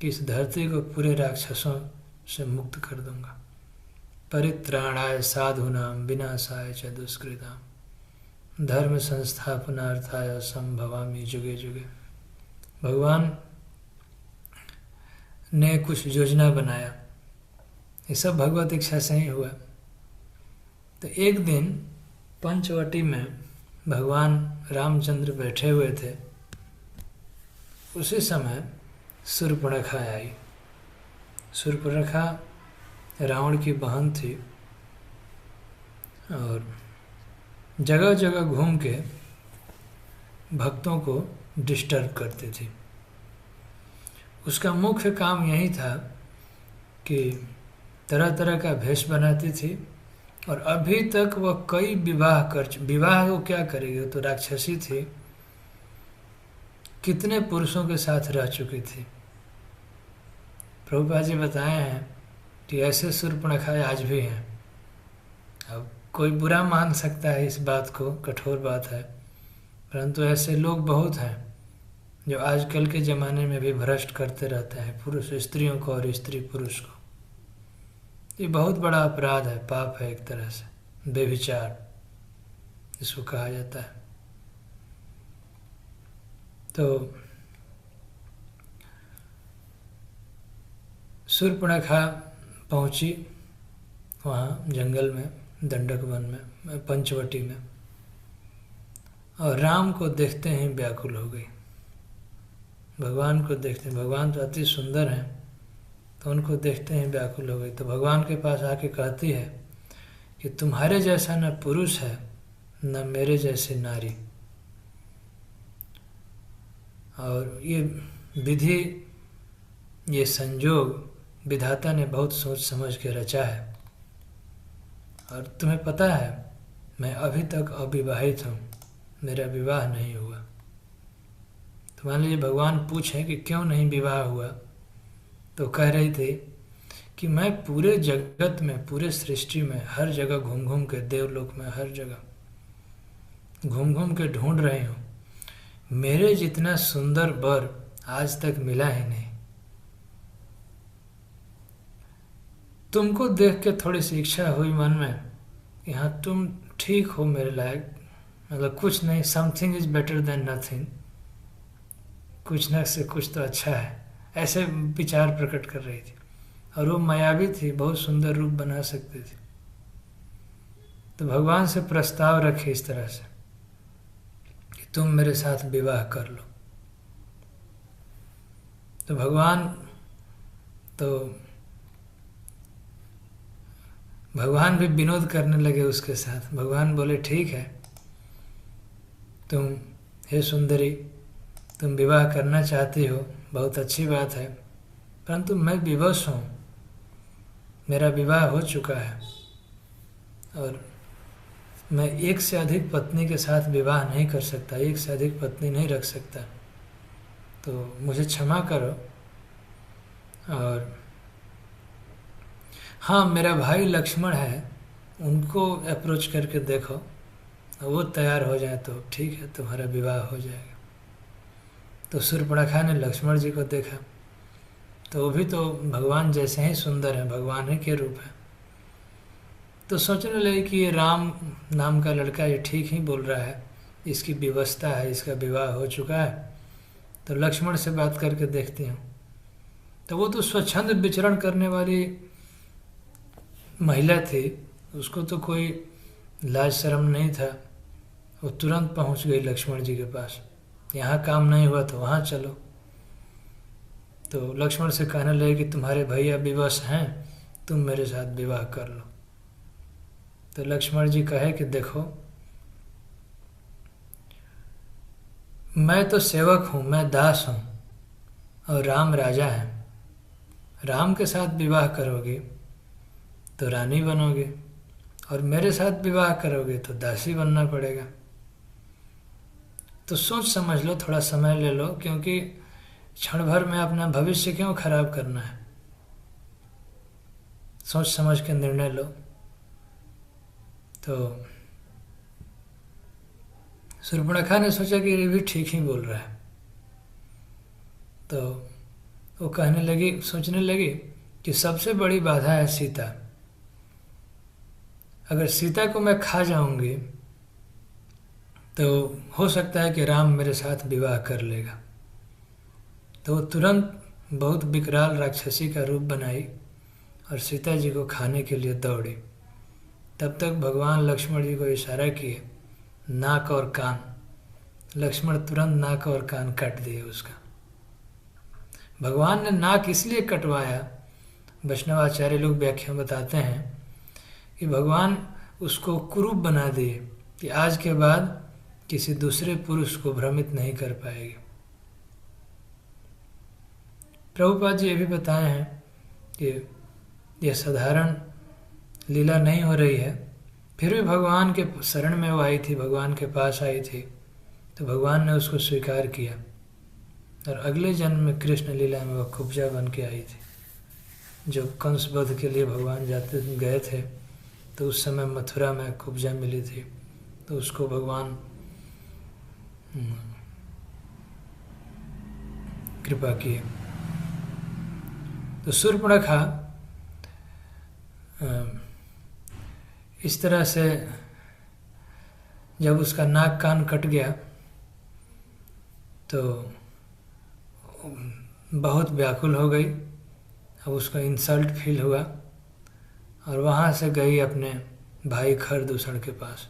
कि इस धरती को पूरे राक्षसों से मुक्त कर दूंगा। परित्राणाय साधूनां विनाशाय च दुष्कृतां धर्म संस्थापनार्थाय संभवामि जुगे जुगे। भगवान ने कुछ योजना बनाया, ये सब भगवत इच्छा से ही हुआ। तो एक दिन पंचवटी में भगवान रामचंद्र बैठे हुए थे। उसी समय शूर्पणखा आई। शूर्पणखा रावण की बहन थी और जगह जगह घूम के भक्तों को डिस्टर्ब करती थी। उसका मुख्य काम यही था कि तरह तरह का भेष बनाती थी और अभी तक वह कई विवाह वो क्या करेगी, वो तो राक्षसी थी, कितने पुरुषों के साथ रह चुकी थी। प्रभुपाद जी बताए हैं कि ऐसे शूर्पणखा आज भी हैं। अब कोई बुरा मान सकता है इस बात को, कठोर बात है, परंतु ऐसे लोग बहुत हैं जो आजकल के ज़माने में भी भ्रष्ट करते रहते हैं पुरुष स्त्रियों को और स्त्री पुरुष को। ये बहुत बड़ा अपराध है, पाप है, एक तरह से व्यभिचार इसको कहा जाता है। तो शूर्पणखा पहुंची वहाँ जंगल में, दंडक वन में, पंचवटी में, और राम को देखते ही व्याकुल हो गई। भगवान को देखते, भगवान तो अति सुंदर हैं, तो उनको देखते ही व्याकुल हो गई। तो भगवान के पास आके कहती है कि तुम्हारे जैसा न पुरुष है न मेरे जैसी नारी, और ये विधि, ये संजोग विधाता ने बहुत सोच समझ के रचा है। और तुम्हें पता है मैं अभी तक अविवाहित हूँ, मेरा विवाह नहीं हुआ। तो मान लीजिए भगवान पूछें कि क्यों नहीं विवाह हुआ, तो कह रही थी कि मैं पूरे जगत में, पूरे सृष्टि में हर जगह घूम घूम के, देवलोक में हर जगह घूम घूम के ढूंढ रही हूँ, मेरे जितना सुंदर वर आज तक मिला ही नहीं। तुमको देख के थोड़ी सी इच्छा हुई मन में कि हाँ तुम ठीक हो मेरे लायक, मतलब कुछ नहीं, something is better than nothing, कुछ न से कुछ तो अच्छा है, ऐसे विचार प्रकट कर रही थी। और वो मायावी थी, बहुत सुंदर रूप बना सकती थी। तो भगवान से प्रस्ताव रखे इस तरह से कि तुम मेरे साथ विवाह कर लो। तो भगवान भी विनोद करने लगे उसके साथ। भगवान बोले ठीक है, तुम, हे सुंदरी, तुम विवाह करना चाहती हो, बहुत अच्छी बात है, परंतु मैं विवश हूँ, मेरा विवाह हो चुका है और मैं एक से अधिक पत्नी के साथ विवाह नहीं कर सकता, एक से अधिक पत्नी नहीं रख सकता, तो मुझे क्षमा करो। और हाँ, मेरा भाई लक्ष्मण है, उनको अप्रोच करके देखो, वो तैयार हो जाए तो ठीक है, तुम्हारा विवाह हो जाएगा। तो शूर्पणखा ने लक्ष्मण जी को देखा, तो वो भी तो भगवान जैसे ही सुंदर हैं, भगवान ही के रूप है। तो सोचने लगे कि ये राम नाम का लड़का ये ठीक ही बोल रहा है, इसकी व्यवस्था है, इसका विवाह हो चुका है, तो लक्ष्मण से बात करके देखती हूँ। तो वो तो स्वच्छंद विचरण करने वाली महिला थी, उसको तो कोई लाज शर्म नहीं था, वो तुरंत पहुंच गई लक्ष्मण जी के पास। यहाँ काम नहीं हुआ तो वहाँ चलो। तो लक्ष्मण से कहने लगे कि तुम्हारे भैया विवश हैं, तुम मेरे साथ विवाह कर लो। तो लक्ष्मण जी कहे कि देखो, मैं तो सेवक हूँ, मैं दास हूँ, और राम राजा है। राम के साथ विवाह करोगे तो रानी बनोगे, और मेरे साथ विवाह करोगे तो दासी बनना पड़ेगा। तो सोच समझ लो, थोड़ा समय ले लो, क्योंकि क्षण भर में अपना भविष्य क्यों खराब करना है, सोच समझ के निर्णय लो। तो शूर्पणखा ने सोचा कि ये भी ठीक ही बोल रहा है, तो वो कहने लगी, सोचने लगी कि सबसे बड़ी बाधा है सीता। अगर सीता को मैं खा जाऊंगी तो हो सकता है कि राम मेरे साथ विवाह कर लेगा। तो वो तुरंत बहुत विकराल राक्षसी का रूप बनाई और सीता जी को खाने के लिए दौड़ी। तब तक भगवान लक्ष्मण जी को इशारा किए, नाक और कान। लक्ष्मण तुरंत नाक और कान काट दिए उसका। भगवान ने नाक इसलिए कटवाया, वैष्णवाचार्य लोग व्याख्या बताते हैं कि भगवान उसको कुरूप बना दिए कि आज के बाद किसी दूसरे पुरुष को भ्रमित नहीं कर पाएगी। प्रभुपाद जी ये भी बताए हैं कि यह साधारण लीला नहीं हो रही है, फिर भी भगवान के शरण में वो आई थी, भगवान के पास आई थी, तो भगवान ने उसको स्वीकार किया और अगले जन्म में कृष्ण लीला में वह कुब्जा बन के आई थी। जो कंस वध के लिए भगवान गए थे, तो उस समय मथुरा में कुब्जा मिली थी, तो उसको भगवान कृपा किए। तो शूर्पणखा इस तरह से जब उसका नाक कान कट गया तो बहुत व्याकुल हो गई। अब उसको इंसल्ट फील हुआ और वहाँ से गई अपने भाई खरदूषण के पास।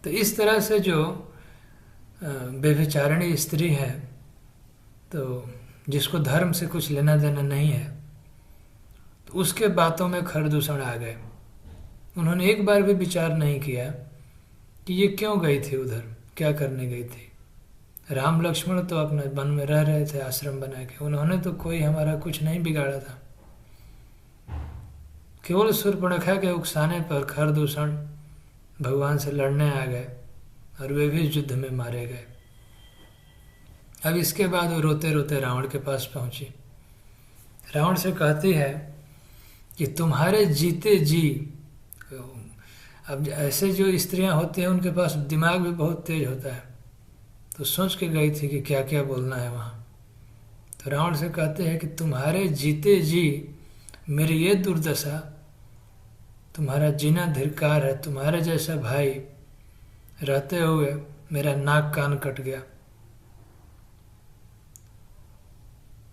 तो इस तरह से जो व्यभिचारिणी स्त्री है, तो जिसको धर्म से कुछ लेना देना नहीं है, तो उसके बातों में खरदूषण आ गए। उन्होंने एक बार भी विचार नहीं किया कि ये क्यों गई थी उधर, क्या करने गई थी। राम लक्ष्मण तो अपने वन में रह रहे थे आश्रम बना के, उन्होंने तो कोई हमारा कुछ नहीं बिगाड़ा था। केवल शूर्पणखा के उकसाने पर खरदूषण भगवान से लड़ने आ गए और वे भी युद्ध में मारे गए। अब इसके बाद वो रोते रोते रावण के पास पहुंची। रावण से कहती है कि तुम्हारे जीते जी, अब ऐसे जो स्त्रियां होती हैं उनके पास दिमाग भी बहुत तेज होता है, तो सोच के गई थी कि क्या क्या बोलना है वहाँ। तो रावण से कहते हैं कि तुम्हारे जीते जी मेरी ये दुर्दशा, तुम्हारा जीना धिक्कार है। तुम्हारे जैसा भाई रहते हुए मेरा नाक कान कट गया।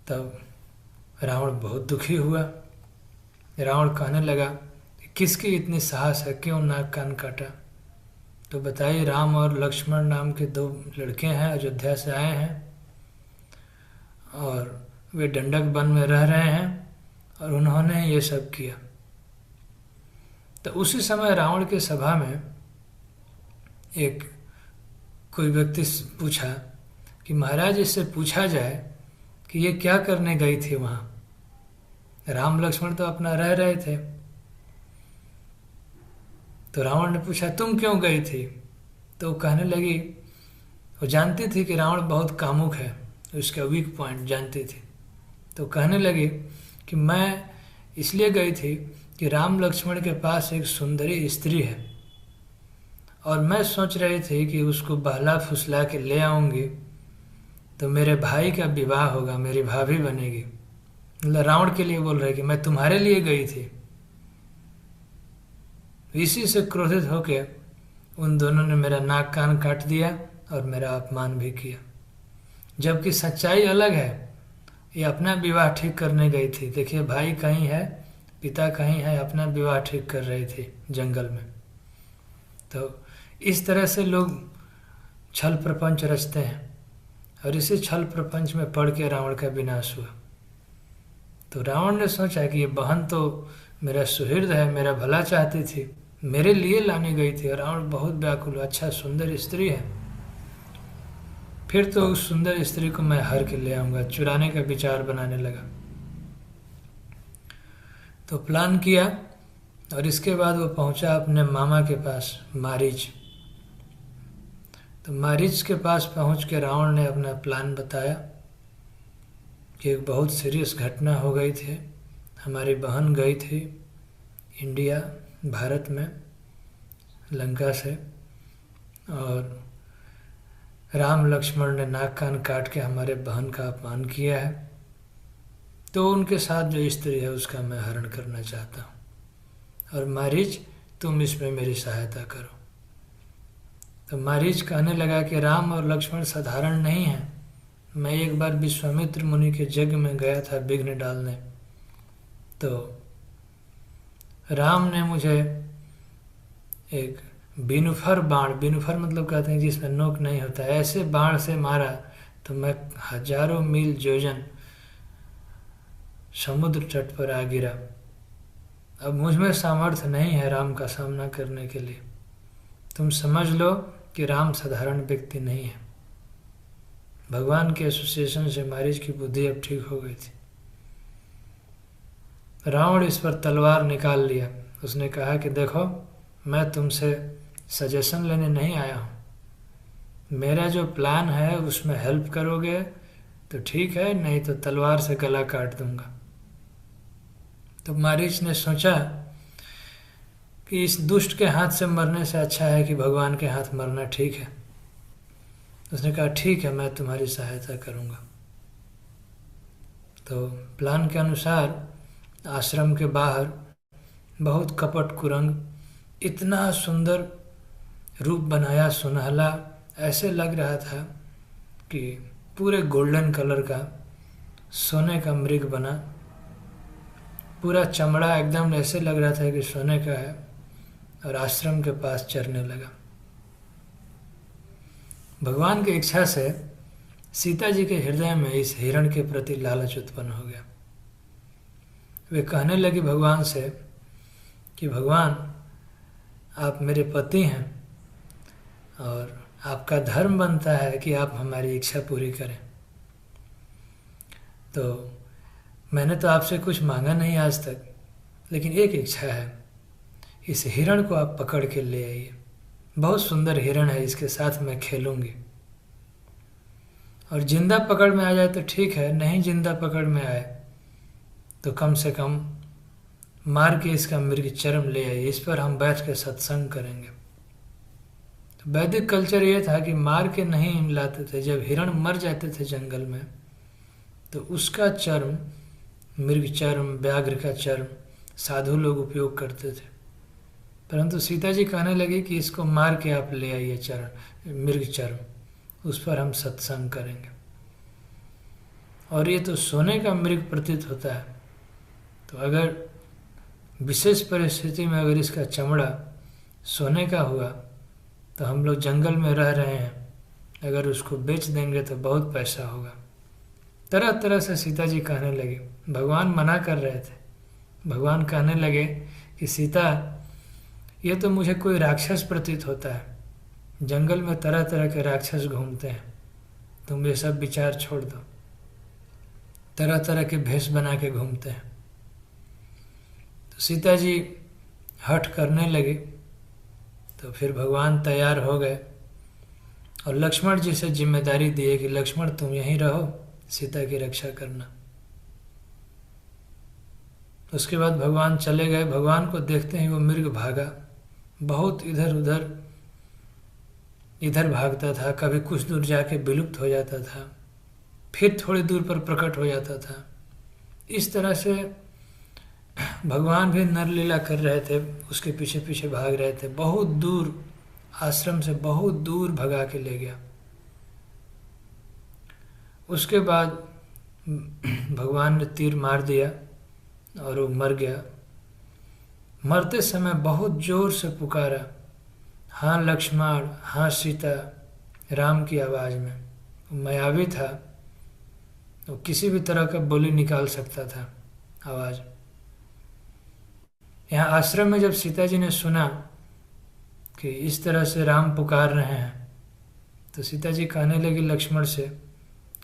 तब रावण बहुत दुखी हुआ। रावण कहने लगा कि किसकी इतनी साहस है, क्यों नाक कान काटा। तो बताइए, राम और लक्ष्मण नाम के 2 लड़के हैं, अयोध्या से आए हैं और वे दंडक वन में रह रहे हैं और उन्होंने ये सब किया। तो उसी समय रावण के सभा में एक कोई व्यक्ति पूछा कि महाराज, इससे पूछा जाए कि ये क्या करने गई थी वहाँ। राम लक्ष्मण तो अपना रह रहे थे। तो रावण ने पूछा तुम क्यों गई थी। तो वो कहने लगी, वो जानती थी कि रावण बहुत कामुक है, उसका वीक पॉइंट जानती थी। तो कहने लगी कि मैं इसलिए गई थी कि राम लक्ष्मण के पास एक सुंदरी स्त्री है और मैं सोच रही थी कि उसको बहला फुसला के ले आऊंगी तो मेरे भाई का विवाह होगा, मेरी भाभी बनेगी। मतलब रावण के लिए बोल रहे कि मैं तुम्हारे लिए गई थी। इसी से क्रोधित होकर उन दोनों ने मेरा नाक कान काट दिया और मेरा अपमान भी किया। जबकि सच्चाई अलग है, ये अपना विवाह ठीक करने गई थी। देखिए, भाई कहीं है, पिता कहीं है, अपना विवाह ठीक कर रही थी जंगल में। तो इस तरह से लोग छल प्रपंच रचते हैं और इसी छल प्रपंच में पड़ के रावण का विनाश हुआ। तो रावण ने सोचा कि ये बहन तो मेरा सुहृद है, मेरा भला चाहती थी, मेरे लिए लाने गई थी। और रावण बहुत व्याकुल, अच्छा सुंदर स्त्री है, फिर तो उस सुंदर स्त्री को मैं हर के ले आऊंगा। चुराने का विचार बनाने लगा। तो प्लान किया और इसके बाद वो पहुंचा अपने मामा के पास, मारीच। तो मारीच के पास पहुंच के रावण ने अपना प्लान बताया कि एक बहुत सीरियस घटना हो गई थी। हमारी बहन गई थी इंडिया, भारत में, लंका से, और राम लक्ष्मण ने नाक कान काट के हमारे बहन का अपमान किया है। तो उनके साथ जो स्त्री है उसका मैं हरण करना चाहता हूँ और मारीच तुम इसमें मेरी सहायता करो। तो मारीच कहने लगा कि राम और लक्ष्मण साधारण नहीं हैं। मैं एक बार विश्वामित्र मुनि के यज्ञ में गया था विघ्न डालने, तो राम ने मुझे एक बिनुफर बाण, बिनुफर मतलब कहते हैं जिसमें नोक नहीं होता, ऐसे बाण से मारा तो मैं हजारों मील योजन समुद्र तट पर आ गिरा। अब मुझ में सामर्थ्य नहीं है राम का सामना करने के लिए। तुम समझ लो कि राम साधारण व्यक्ति नहीं है। भगवान के एसोसिएशन से मारीच की बुद्धि अब ठीक हो गई थी। रावण इस पर तलवार निकाल लिया। उसने कहा कि देखो, मैं तुमसे सजेशन लेने नहीं आया हूँ, मेरा जो प्लान है उसमें हेल्प करोगे तो ठीक है, नहीं तो तलवार से गला काट दूंगा। तो मारीच ने सोचा कि इस दुष्ट के हाथ से मरने से अच्छा है कि भगवान के हाथ मरना ठीक है। उसने कहा ठीक है, मैं तुम्हारी सहायता करूंगा। तो प्लान के अनुसार आश्रम के बाहर बहुत कपट कुरंग इतना सुंदर रूप बनाया, सुनहला, ऐसे लग रहा था कि पूरे गोल्डन कलर का सोने का मृग बना, पूरा चमड़ा एकदम ऐसे लग रहा था कि सोने का है, और आश्रम के पास चरने लगा। भगवान की इच्छा से सीता जी के हृदय में इस हिरण के प्रति लालच उत्पन्न हो गया। वे कहने लगी भगवान से कि भगवान, आप मेरे पति हैं और आपका धर्म बनता है कि आप हमारी इच्छा पूरी करें। तो मैंने तो आपसे कुछ मांगा नहीं आज तक, लेकिन एक इच्छा है, इस हिरण को आप पकड़ के ले आइए। बहुत सुंदर हिरण है, इसके साथ मैं खेलूंगी। और जिंदा पकड़ में आ जाए तो ठीक है, नहीं जिंदा पकड़ में आए तो कम से कम मार के इसका मृग चर्म ले आइए, इस पर हम बैठ के सत्संग करेंगे। तो वैदिक कल्चर ये था कि मार के नहीं लाते थे। जब हिरण मर जाते थे जंगल में तो उसका चर्म, मृग चर्म, व्याघ्र का चर्म साधु लोग उपयोग करते थे। परंतु सीता जी कहने लगी कि इसको मार के आप ले आइए चर्म, मृग चर्म, उस पर हम सत्संग करेंगे। और ये तो सोने का मृग प्रतीत होता है, तो अगर विशेष परिस्थिति में अगर इसका चमड़ा सोने का हुआ तो हम लोग जंगल में रह रहे हैं, अगर उसको बेच देंगे तो बहुत पैसा होगा। तरह तरह से सीता जी कहने लगे। भगवान मना कर रहे थे। भगवान कहने लगे कि सीता, ये तो मुझे कोई राक्षस प्रतीत होता है। जंगल में तरह तरह के राक्षस घूमते हैं, तुम ये सब विचार छोड़ दो। तरह तरह के भेष बना के घूमते हैं। तो सीता जी हठ करने लगी, तो फिर भगवान तैयार हो गए और लक्ष्मण जी से जिम्मेदारी दिए कि लक्ष्मण तुम यहीं रहो, सीता की रक्षा करना। उसके बाद भगवान चले गए। भगवान को देखते ही वो मृग भागा, बहुत इधर उधर इधर भागता था, कभी कुछ दूर जाके विलुप्त हो जाता था, फिर थोड़ी दूर पर प्रकट हो जाता था। इस तरह से भगवान भी नरलीला कर रहे थे, उसके पीछे पीछे भाग रहे थे। बहुत दूर, आश्रम से बहुत दूर भगा के ले गया। उसके बाद भगवान ने तीर मार दिया और वो मर गया। मरते समय बहुत जोर से पुकारा, हाँ लक्ष्मण, हाँ सीता, राम की आवाज़ में। मायावी था, वो किसी भी तरह का बोली निकाल सकता था आवाज़। यहाँ आश्रम में जब सीता जी ने सुना कि इस तरह से राम पुकार रहे हैं, तो सीता जी कहने लगी लक्ष्मण से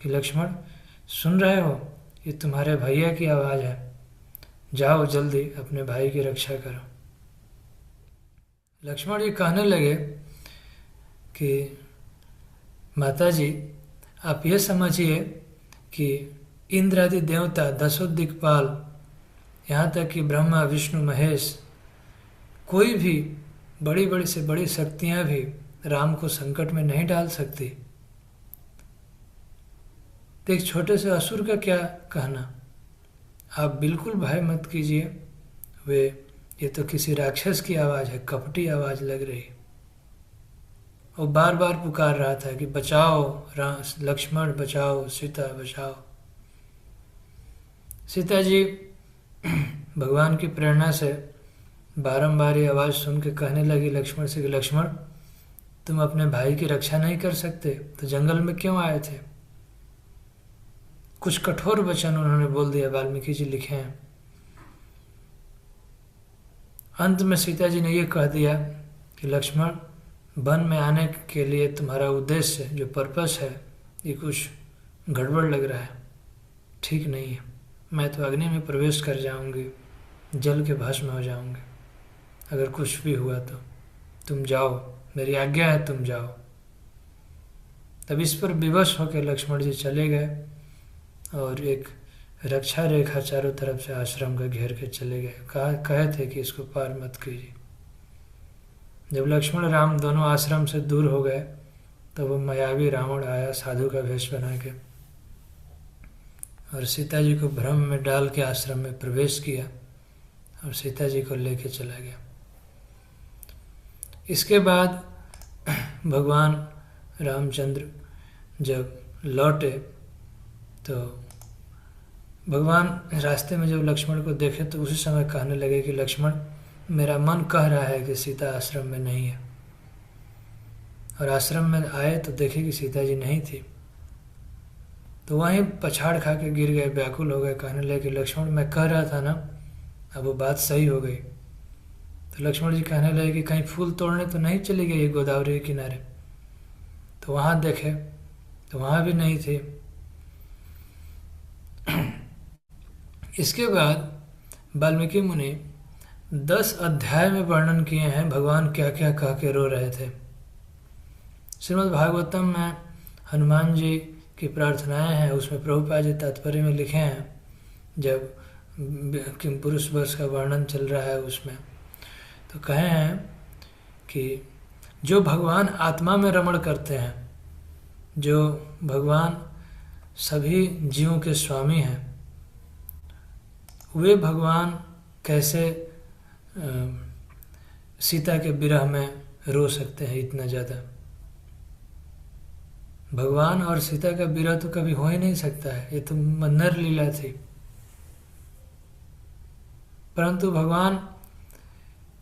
कि लक्ष्मण, सुन रहे हो, ये तुम्हारे भैया की आवाज़ है, जाओ जल्दी अपने भाई की रक्षा करो। लक्ष्मण जी कहने लगे कि माता जी, आप ये समझिए कि इंद्र आदि देवता, दसों दिक्पाल, यहाँ तक कि ब्रह्मा विष्णु महेश, कोई भी बड़ी बड़ी से बड़ी शक्तियाँ भी राम को संकट में नहीं डाल सकती। तो एक छोटे से असुर का क्या कहना, आप बिल्कुल भय मत कीजिए, ये तो किसी राक्षस की आवाज़ है, कपटी आवाज़ लग रही। वो बार बार पुकार रहा था कि बचाओ लक्ष्मण, बचाओ सीता, बचाओ। सीता जी भगवान की प्रेरणा से बारंबार ये आवाज़ सुन के कहने लगी लक्ष्मण से कि लक्ष्मण, तुम अपने भाई की रक्षा नहीं कर सकते तो जंगल में क्यों आए थे। कुछ कठोर वचन उन्होंने बोल दिया, वाल्मीकि जी लिखे हैं। अंत में सीता जी ने ये कह दिया कि लक्ष्मण, वन में आने के लिए तुम्हारा उद्देश्य, जो पर्पस है, ये कुछ गड़बड़ लग रहा है, ठीक नहीं है। मैं तो अग्नि में प्रवेश कर जाऊंगी, जल के भस्म हो जाऊंगी अगर कुछ भी हुआ तो। तुम जाओ, मेरी आज्ञा है, तुम जाओ। तब इस पर विवश होकर लक्ष्मण जी चले गए और एक रक्षा रेखा चारों तरफ से आश्रम का घेर के चले गए। कहे थे कि इसको पार मत कीजिए। जब लक्ष्मण राम दोनों आश्रम से दूर हो गए तो वो मायावी रावण आया साधु का वेश बना के। और सीता जी को भ्रम में डाल के आश्रम में प्रवेश किया और सीता जी को लेके चला गया। इसके बाद भगवान रामचंद्र जब लौटे तो भगवान रास्ते में जब लक्ष्मण को देखे तो उसी समय कहने लगे कि लक्ष्मण, मेरा मन कह रहा है कि सीता आश्रम में नहीं है। और आश्रम में आए तो देखे कि सीता जी नहीं थी, तो वहीं पछाड़ खा के गिर गए, व्याकुल हो गए, कहने लगे कि लक्ष्मण, मैं कह रहा था ना, अब वो बात सही हो गई। तो लक्ष्मण जी कहने लगे कि कहीं फूल तोड़ने तो नहीं चली गई गोदावरी के किनारे। तो वहाँ देखे तो वहाँ भी नहीं थी। इसके बाद वाल्मीकि मुनि 10 अध्याय में वर्णन किए हैं भगवान क्या क्या कह के रो रहे थे। श्रीमद् भागवतम में हनुमान जी की प्रार्थनाएं हैं, उसमें प्रभुपाद जी तात्पर्य में लिखे हैं, जब किम पुरुष वर्ष का वर्णन चल रहा है उसमें तो कहे हैं कि जो भगवान आत्मा में रमण करते हैं, जो भगवान सभी जीवों के स्वामी हैं, वे भगवान कैसे सीता के विरह में रो सकते हैं इतना ज़्यादा। भगवान और सीता का विरह तो कभी हो ही नहीं सकता है, ये तो नर लीला थी। परंतु भगवान,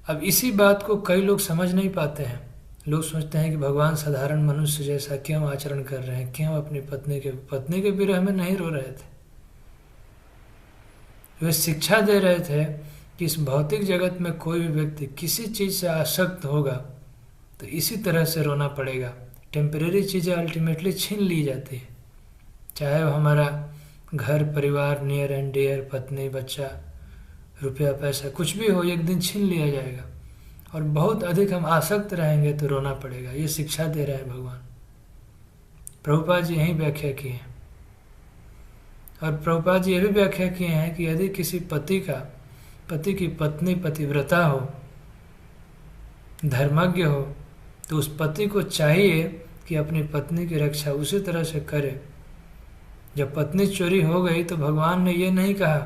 अब इसी बात को कई लोग समझ नहीं पाते हैं। लोग सोचते हैं कि भगवान साधारण मनुष्य जैसा क्यों आचरण कर रहे हैं, क्यों अपनी पत्नी के विरह में नहीं रो रहे थे। वे शिक्षा दे रहे थे कि इस भौतिक जगत में कोई भी व्यक्ति किसी चीज़ से आसक्त होगा तो इसी तरह से रोना पड़ेगा। टेम्परेरी चीज़ें अल्टीमेटली छीन ली जाती है, चाहे वो हमारा घर परिवार, नियर एंड डियर, पत्नी बच्चा, रुपया पैसा, कुछ भी हो, एक दिन छीन लिया जाएगा। और बहुत अधिक हम आसक्त रहेंगे तो रोना पड़ेगा। ये शिक्षा दे रहे हैं भगवान। प्रभुपाद जी यही व्याख्या किए हैं। और प्रभुपाद जी ये भी व्याख्या किए हैं कि यदि किसी पति की पत्नी पतिव्रता हो, धर्मज्ञ हो, तो उस पति को चाहिए कि अपनी पत्नी की रक्षा उसी तरह से करे। जब पत्नी चोरी हो गई तो भगवान ने ये नहीं कहा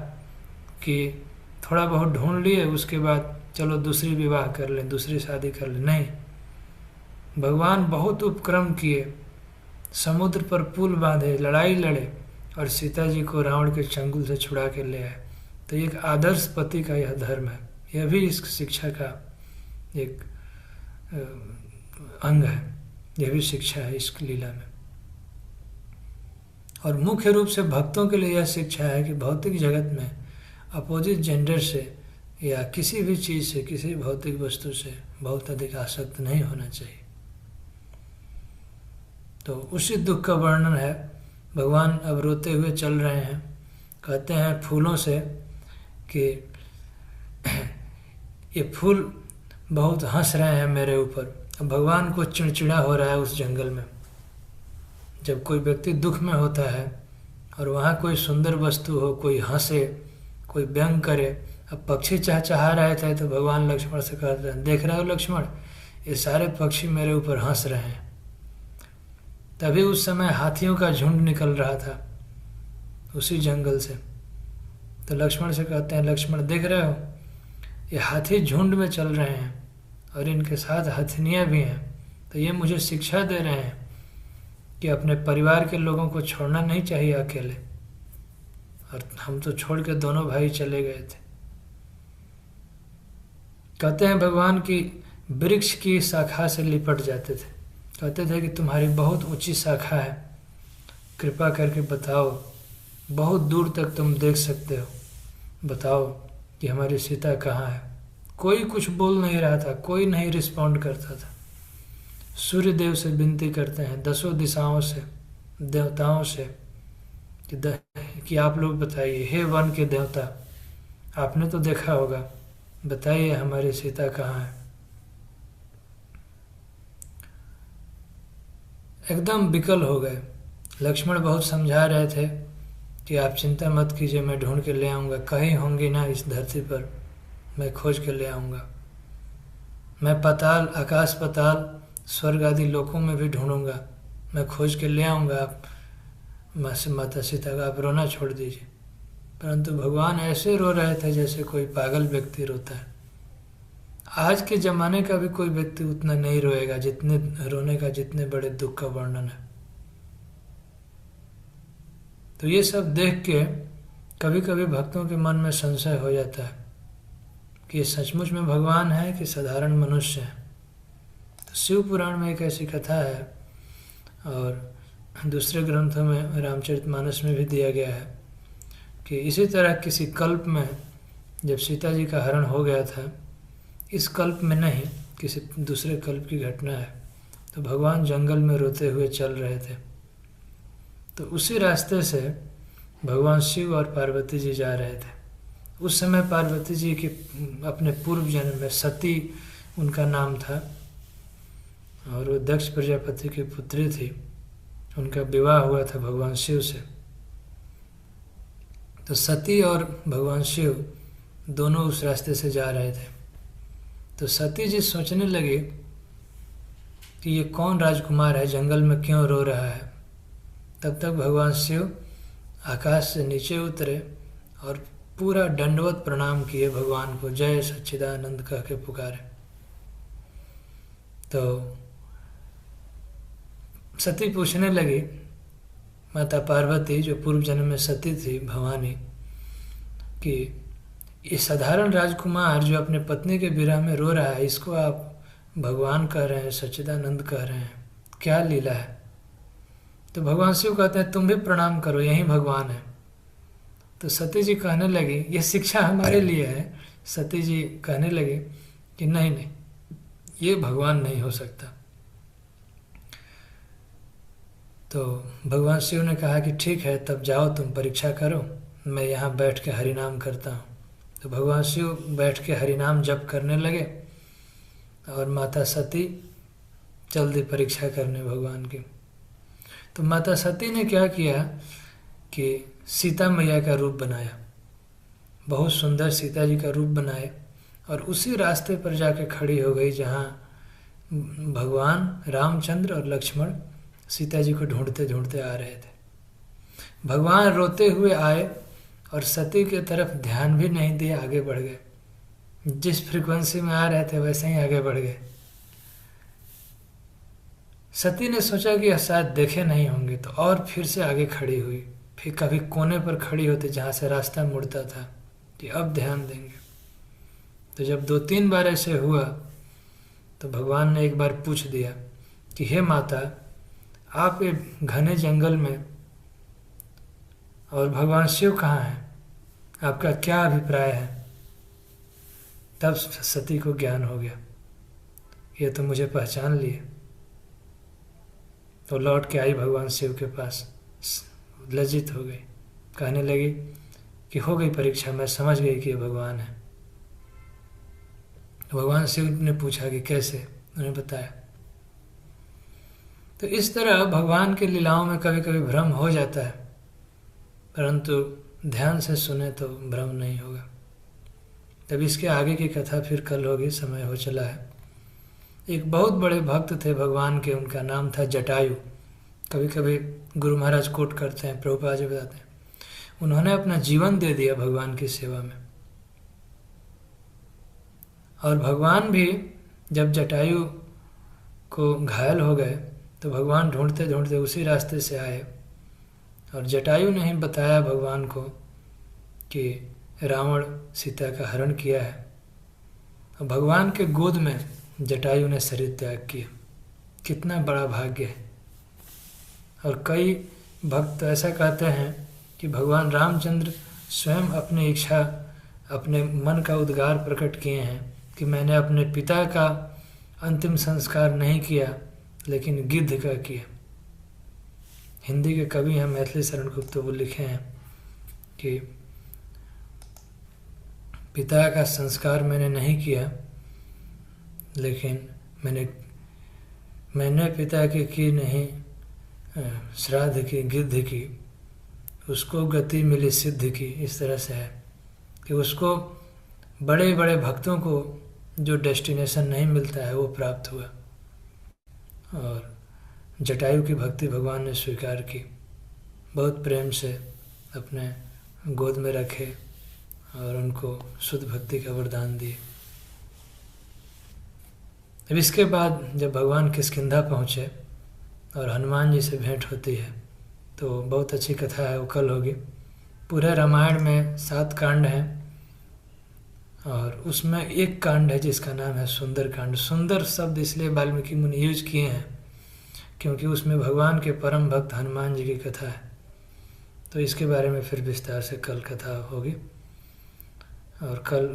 कि थोड़ा बहुत ढूंढ लिए उसके बाद चलो दूसरी विवाह कर लें, दूसरी शादी कर लें। नहीं, भगवान बहुत उपक्रम किए, समुद्र पर पुल बांधे, लड़ाई लड़े और सीता जी को रावण के चंगुल से छुड़ा के ले आए। तो एक आदर्श पति का यह धर्म है। यह भी इस शिक्षा का एक अंग है, यह भी शिक्षा है इस लीला में। और मुख्य रूप से भक्तों के लिए यह शिक्षा है कि भौतिक जगत में अपोजिट जेंडर से या किसी भी चीज़ से, किसी भौतिक वस्तु से बहुत अधिक आसक्त नहीं होना चाहिए। तो उसी दुख का वर्णन है। भगवान अब रोते हुए चल रहे हैं, कहते हैं फूलों से कि ये फूल बहुत हंस रहे हैं मेरे ऊपर। अब भगवान को चिड़चिड़ा हो रहा है उस जंगल में। जब कोई व्यक्ति दुख में होता है और वहाँ कोई सुंदर वस्तु हो, कोई हंसे, कोई व्यंग करे। अब पक्षी चहचहा रहे थे तो भगवान लक्ष्मण से कहते हैं, देख रहे हो लक्ष्मण, ये सारे पक्षी मेरे ऊपर हंस रहे हैं। तभी उस समय हाथियों का झुंड निकल रहा था उसी जंगल से। तो लक्ष्मण से कहते हैं, लक्ष्मण देख रहे हो, ये हाथी झुंड में चल रहे हैं और इनके साथ हथिनियाँ भी हैं। तो ये मुझे शिक्षा दे रहे हैं कि अपने परिवार के लोगों को छोड़ना नहीं चाहिए अकेले। और हम तो छोड़ के दोनों भाई चले गए थे। कहते हैं भगवान की वृक्ष की शाखा से लिपट जाते थे, कहते थे कि तुम्हारी बहुत ऊंची शाखा है, कृपा करके बताओ, बहुत दूर तक तुम देख सकते हो, बताओ कि हमारी सीता कहाँ है। कोई कुछ बोल नहीं रहा था, कोई नहीं रिस्पॉन्ड करता था। सूर्य देव से विनती करते हैं, 10 दिशाओं से, देवताओं से कि आप लोग बताइए, हे वन के देवता, आपने तो देखा होगा, बताइए हमारी सीता कहाँ है। एकदम विकल हो गए। लक्ष्मण बहुत समझा रहे थे कि आप चिंता मत कीजिए, मैं ढूंढ के ले आऊँगा, कहीं होंगी ना इस धरती पर, मैं खोज के ले आऊँगा। मैं पाताल, आकाश पाताल, स्वर्ग आदि लोकों में भी ढूंढूंगा, मैं खोज के ले आऊँगा। आप माता सीता का, आप रोना छोड़ दीजिए। परंतु भगवान ऐसे रो रहे थे जैसे कोई पागल व्यक्ति रोता है। आज के ज़माने का भी कोई व्यक्ति उतना नहीं रोएगा जितने रोने का, जितने बड़े दुख का वर्णन है। तो ये सब देख के कभी कभी भक्तों के मन में संशय हो जाता है कि ये सचमुच में भगवान है कि साधारण मनुष्य है। तो शिव पुराण में एक ऐसी कथा है और दूसरे ग्रंथों में, रामचरितमानस में भी दिया गया है कि इसी तरह किसी कल्प में जब सीता जी का हरण हो गया था, इस कल्प में नहीं, किसी दूसरे कल्प की घटना है, तो भगवान जंगल में रोते हुए चल रहे थे। तो उसी रास्ते से भगवान शिव और पार्वती जी जा रहे थे। उस समय पार्वती जी की अपने पूर्व जन्म में सती उनका नाम था और वो दक्ष प्रजापति की पुत्री थी। उनका विवाह हुआ था भगवान शिव से। तो सती और भगवान शिव दोनों उस रास्ते से जा रहे थे। तो सती जी सोचने लगी कि ये कौन राजकुमार है, जंगल में क्यों रो रहा है। तब तक भगवान शिव आकाश से नीचे उतरे और पूरा दंडवत प्रणाम किए भगवान को, जय सच्चिदानंद कह के पुकारे। तो सती पूछने लगी, माता पार्वती जो पूर्व जन्म में सती थी भवानी, कि ये साधारण राजकुमार जो अपने पत्नी के विरह में रो रहा है, इसको आप भगवान कह रहे हैं, सच्चिदानंद कह रहे हैं, क्या लीला है। तो भगवान शिव कहते हैं तुम भी प्रणाम करो, यही भगवान है। तो सती जी कहने लगी, ये शिक्षा हमारे लिए है। सती जी कहने लगी कि नहीं नहीं, ये भगवान नहीं हो सकता। तो भगवान शिव ने कहा कि ठीक है, तब जाओ तुम परीक्षा करो, मैं यहाँ बैठ के हरिनाम करता हूँ। तो भगवान शिव बैठ के हरिनाम जप करने लगे और माता सती चल दी परीक्षा करने भगवान की। तो माता सती ने क्या किया कि सीता मैया का रूप बनाया, बहुत सुंदर सीता जी का रूप बनाए और उसी रास्ते पर जाके खड़ी हो गई जहाँ भगवान रामचंद्र और लक्ष्मण सीता जी को ढूंढते ढूंढते आ रहे थे। भगवान रोते हुए आए और सती की तरफ ध्यान भी नहीं दिए, आगे बढ़ गए। जिस फ्रीक्वेंसी में आ रहे थे वैसे ही आगे बढ़ गए। सती ने सोचा कि शायद देखे नहीं होंगे, तो और फिर से आगे खड़ी हुई। फिर कभी कोने पर खड़ी होती जहाँ से रास्ता मुड़ता था कि अब ध्यान देंगे। तो जब 2-3 बार ऐसे हुआ तो भगवान ने एक बार पूछ दिया कि हे माता, आप ये घने जंगल में और भगवान शिव कहाँ हैं, आपका क्या अभिप्राय है। तब सती को ज्ञान हो गया, ये तो मुझे पहचान लिए। तो लौट के आई भगवान शिव के पास, लज्जित हो गई, कहने लगी कि हो गई परीक्षा, मैं समझ गई कि ये भगवान है। तो भगवान शिव ने पूछा कि कैसे, उन्हें बताया। तो इस तरह भगवान की लीलाओं में कभी कभी भ्रम हो जाता है, परंतु ध्यान से सुने तो भ्रम नहीं होगा। तब इसके आगे की कथा फिर कल होगी, समय हो चला है। एक बहुत बड़े भक्त थे भगवान के, उनका नाम था जटायु। कभी कभी गुरु महाराज कोट करते हैं, प्रभुपाद जी बताते हैं, उन्होंने अपना जीवन दे दिया भगवान की सेवा में। और भगवान भी जब जटायु को घायल हो गए तो भगवान ढूंढते ढूंढते उसी रास्ते से आए और जटायु ने ही बताया भगवान को कि रावण सीता का हरण किया है। और भगवान के गोद में जटायु ने शरीर त्याग किया। कितना बड़ा भाग्य है। और कई भक्त ऐसा कहते हैं कि भगवान रामचंद्र स्वयं अपनी इच्छा, अपने मन का उद्गार प्रकट किए हैं कि मैंने अपने पिता का अंतिम संस्कार नहीं किया, लेकिन गिद्ध का किया। हिंदी के कवि हैं मैथिली शरण गुप्त, वो लिखे हैं कि पिता का संस्कार मैंने नहीं किया, लेकिन मैंने पिता की नहीं श्राद्ध की, गिद्ध की, उसको गति मिली सिद्ध की। इस तरह से है कि उसको बड़े बड़े भक्तों को जो डेस्टिनेशन नहीं मिलता है वो प्राप्त हुआ। और जटायु की भक्ति भगवान ने स्वीकार की। बहुत प्रेम से अपने गोद में रखे और उनको शुद्ध भक्ति का वरदान दिए। अब इसके बाद जब भगवान किष्किंधा पहुँचे और हनुमान जी से भेंट होती है, तो बहुत अच्छी कथा है, वो कल होगी। पूरे रामायण में 7 कांड हैं और उसमें एक कांड है जिसका नाम है सुंदर कांड। सुंदर शब्द इसलिए वाल्मीकि मुनि यूज किए हैं क्योंकि उसमें भगवान के परम भक्त हनुमान जी की कथा है। तो इसके बारे में फिर विस्तार से कल कथा होगी और कल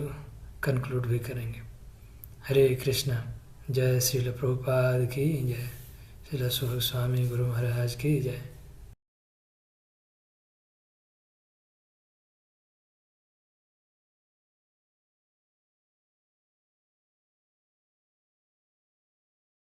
कंक्लूड भी करेंगे। हरे कृष्णा। जय श्रील प्रभुपाद की जय। श्रील सुख स्वामी गुरु महाराज की जय।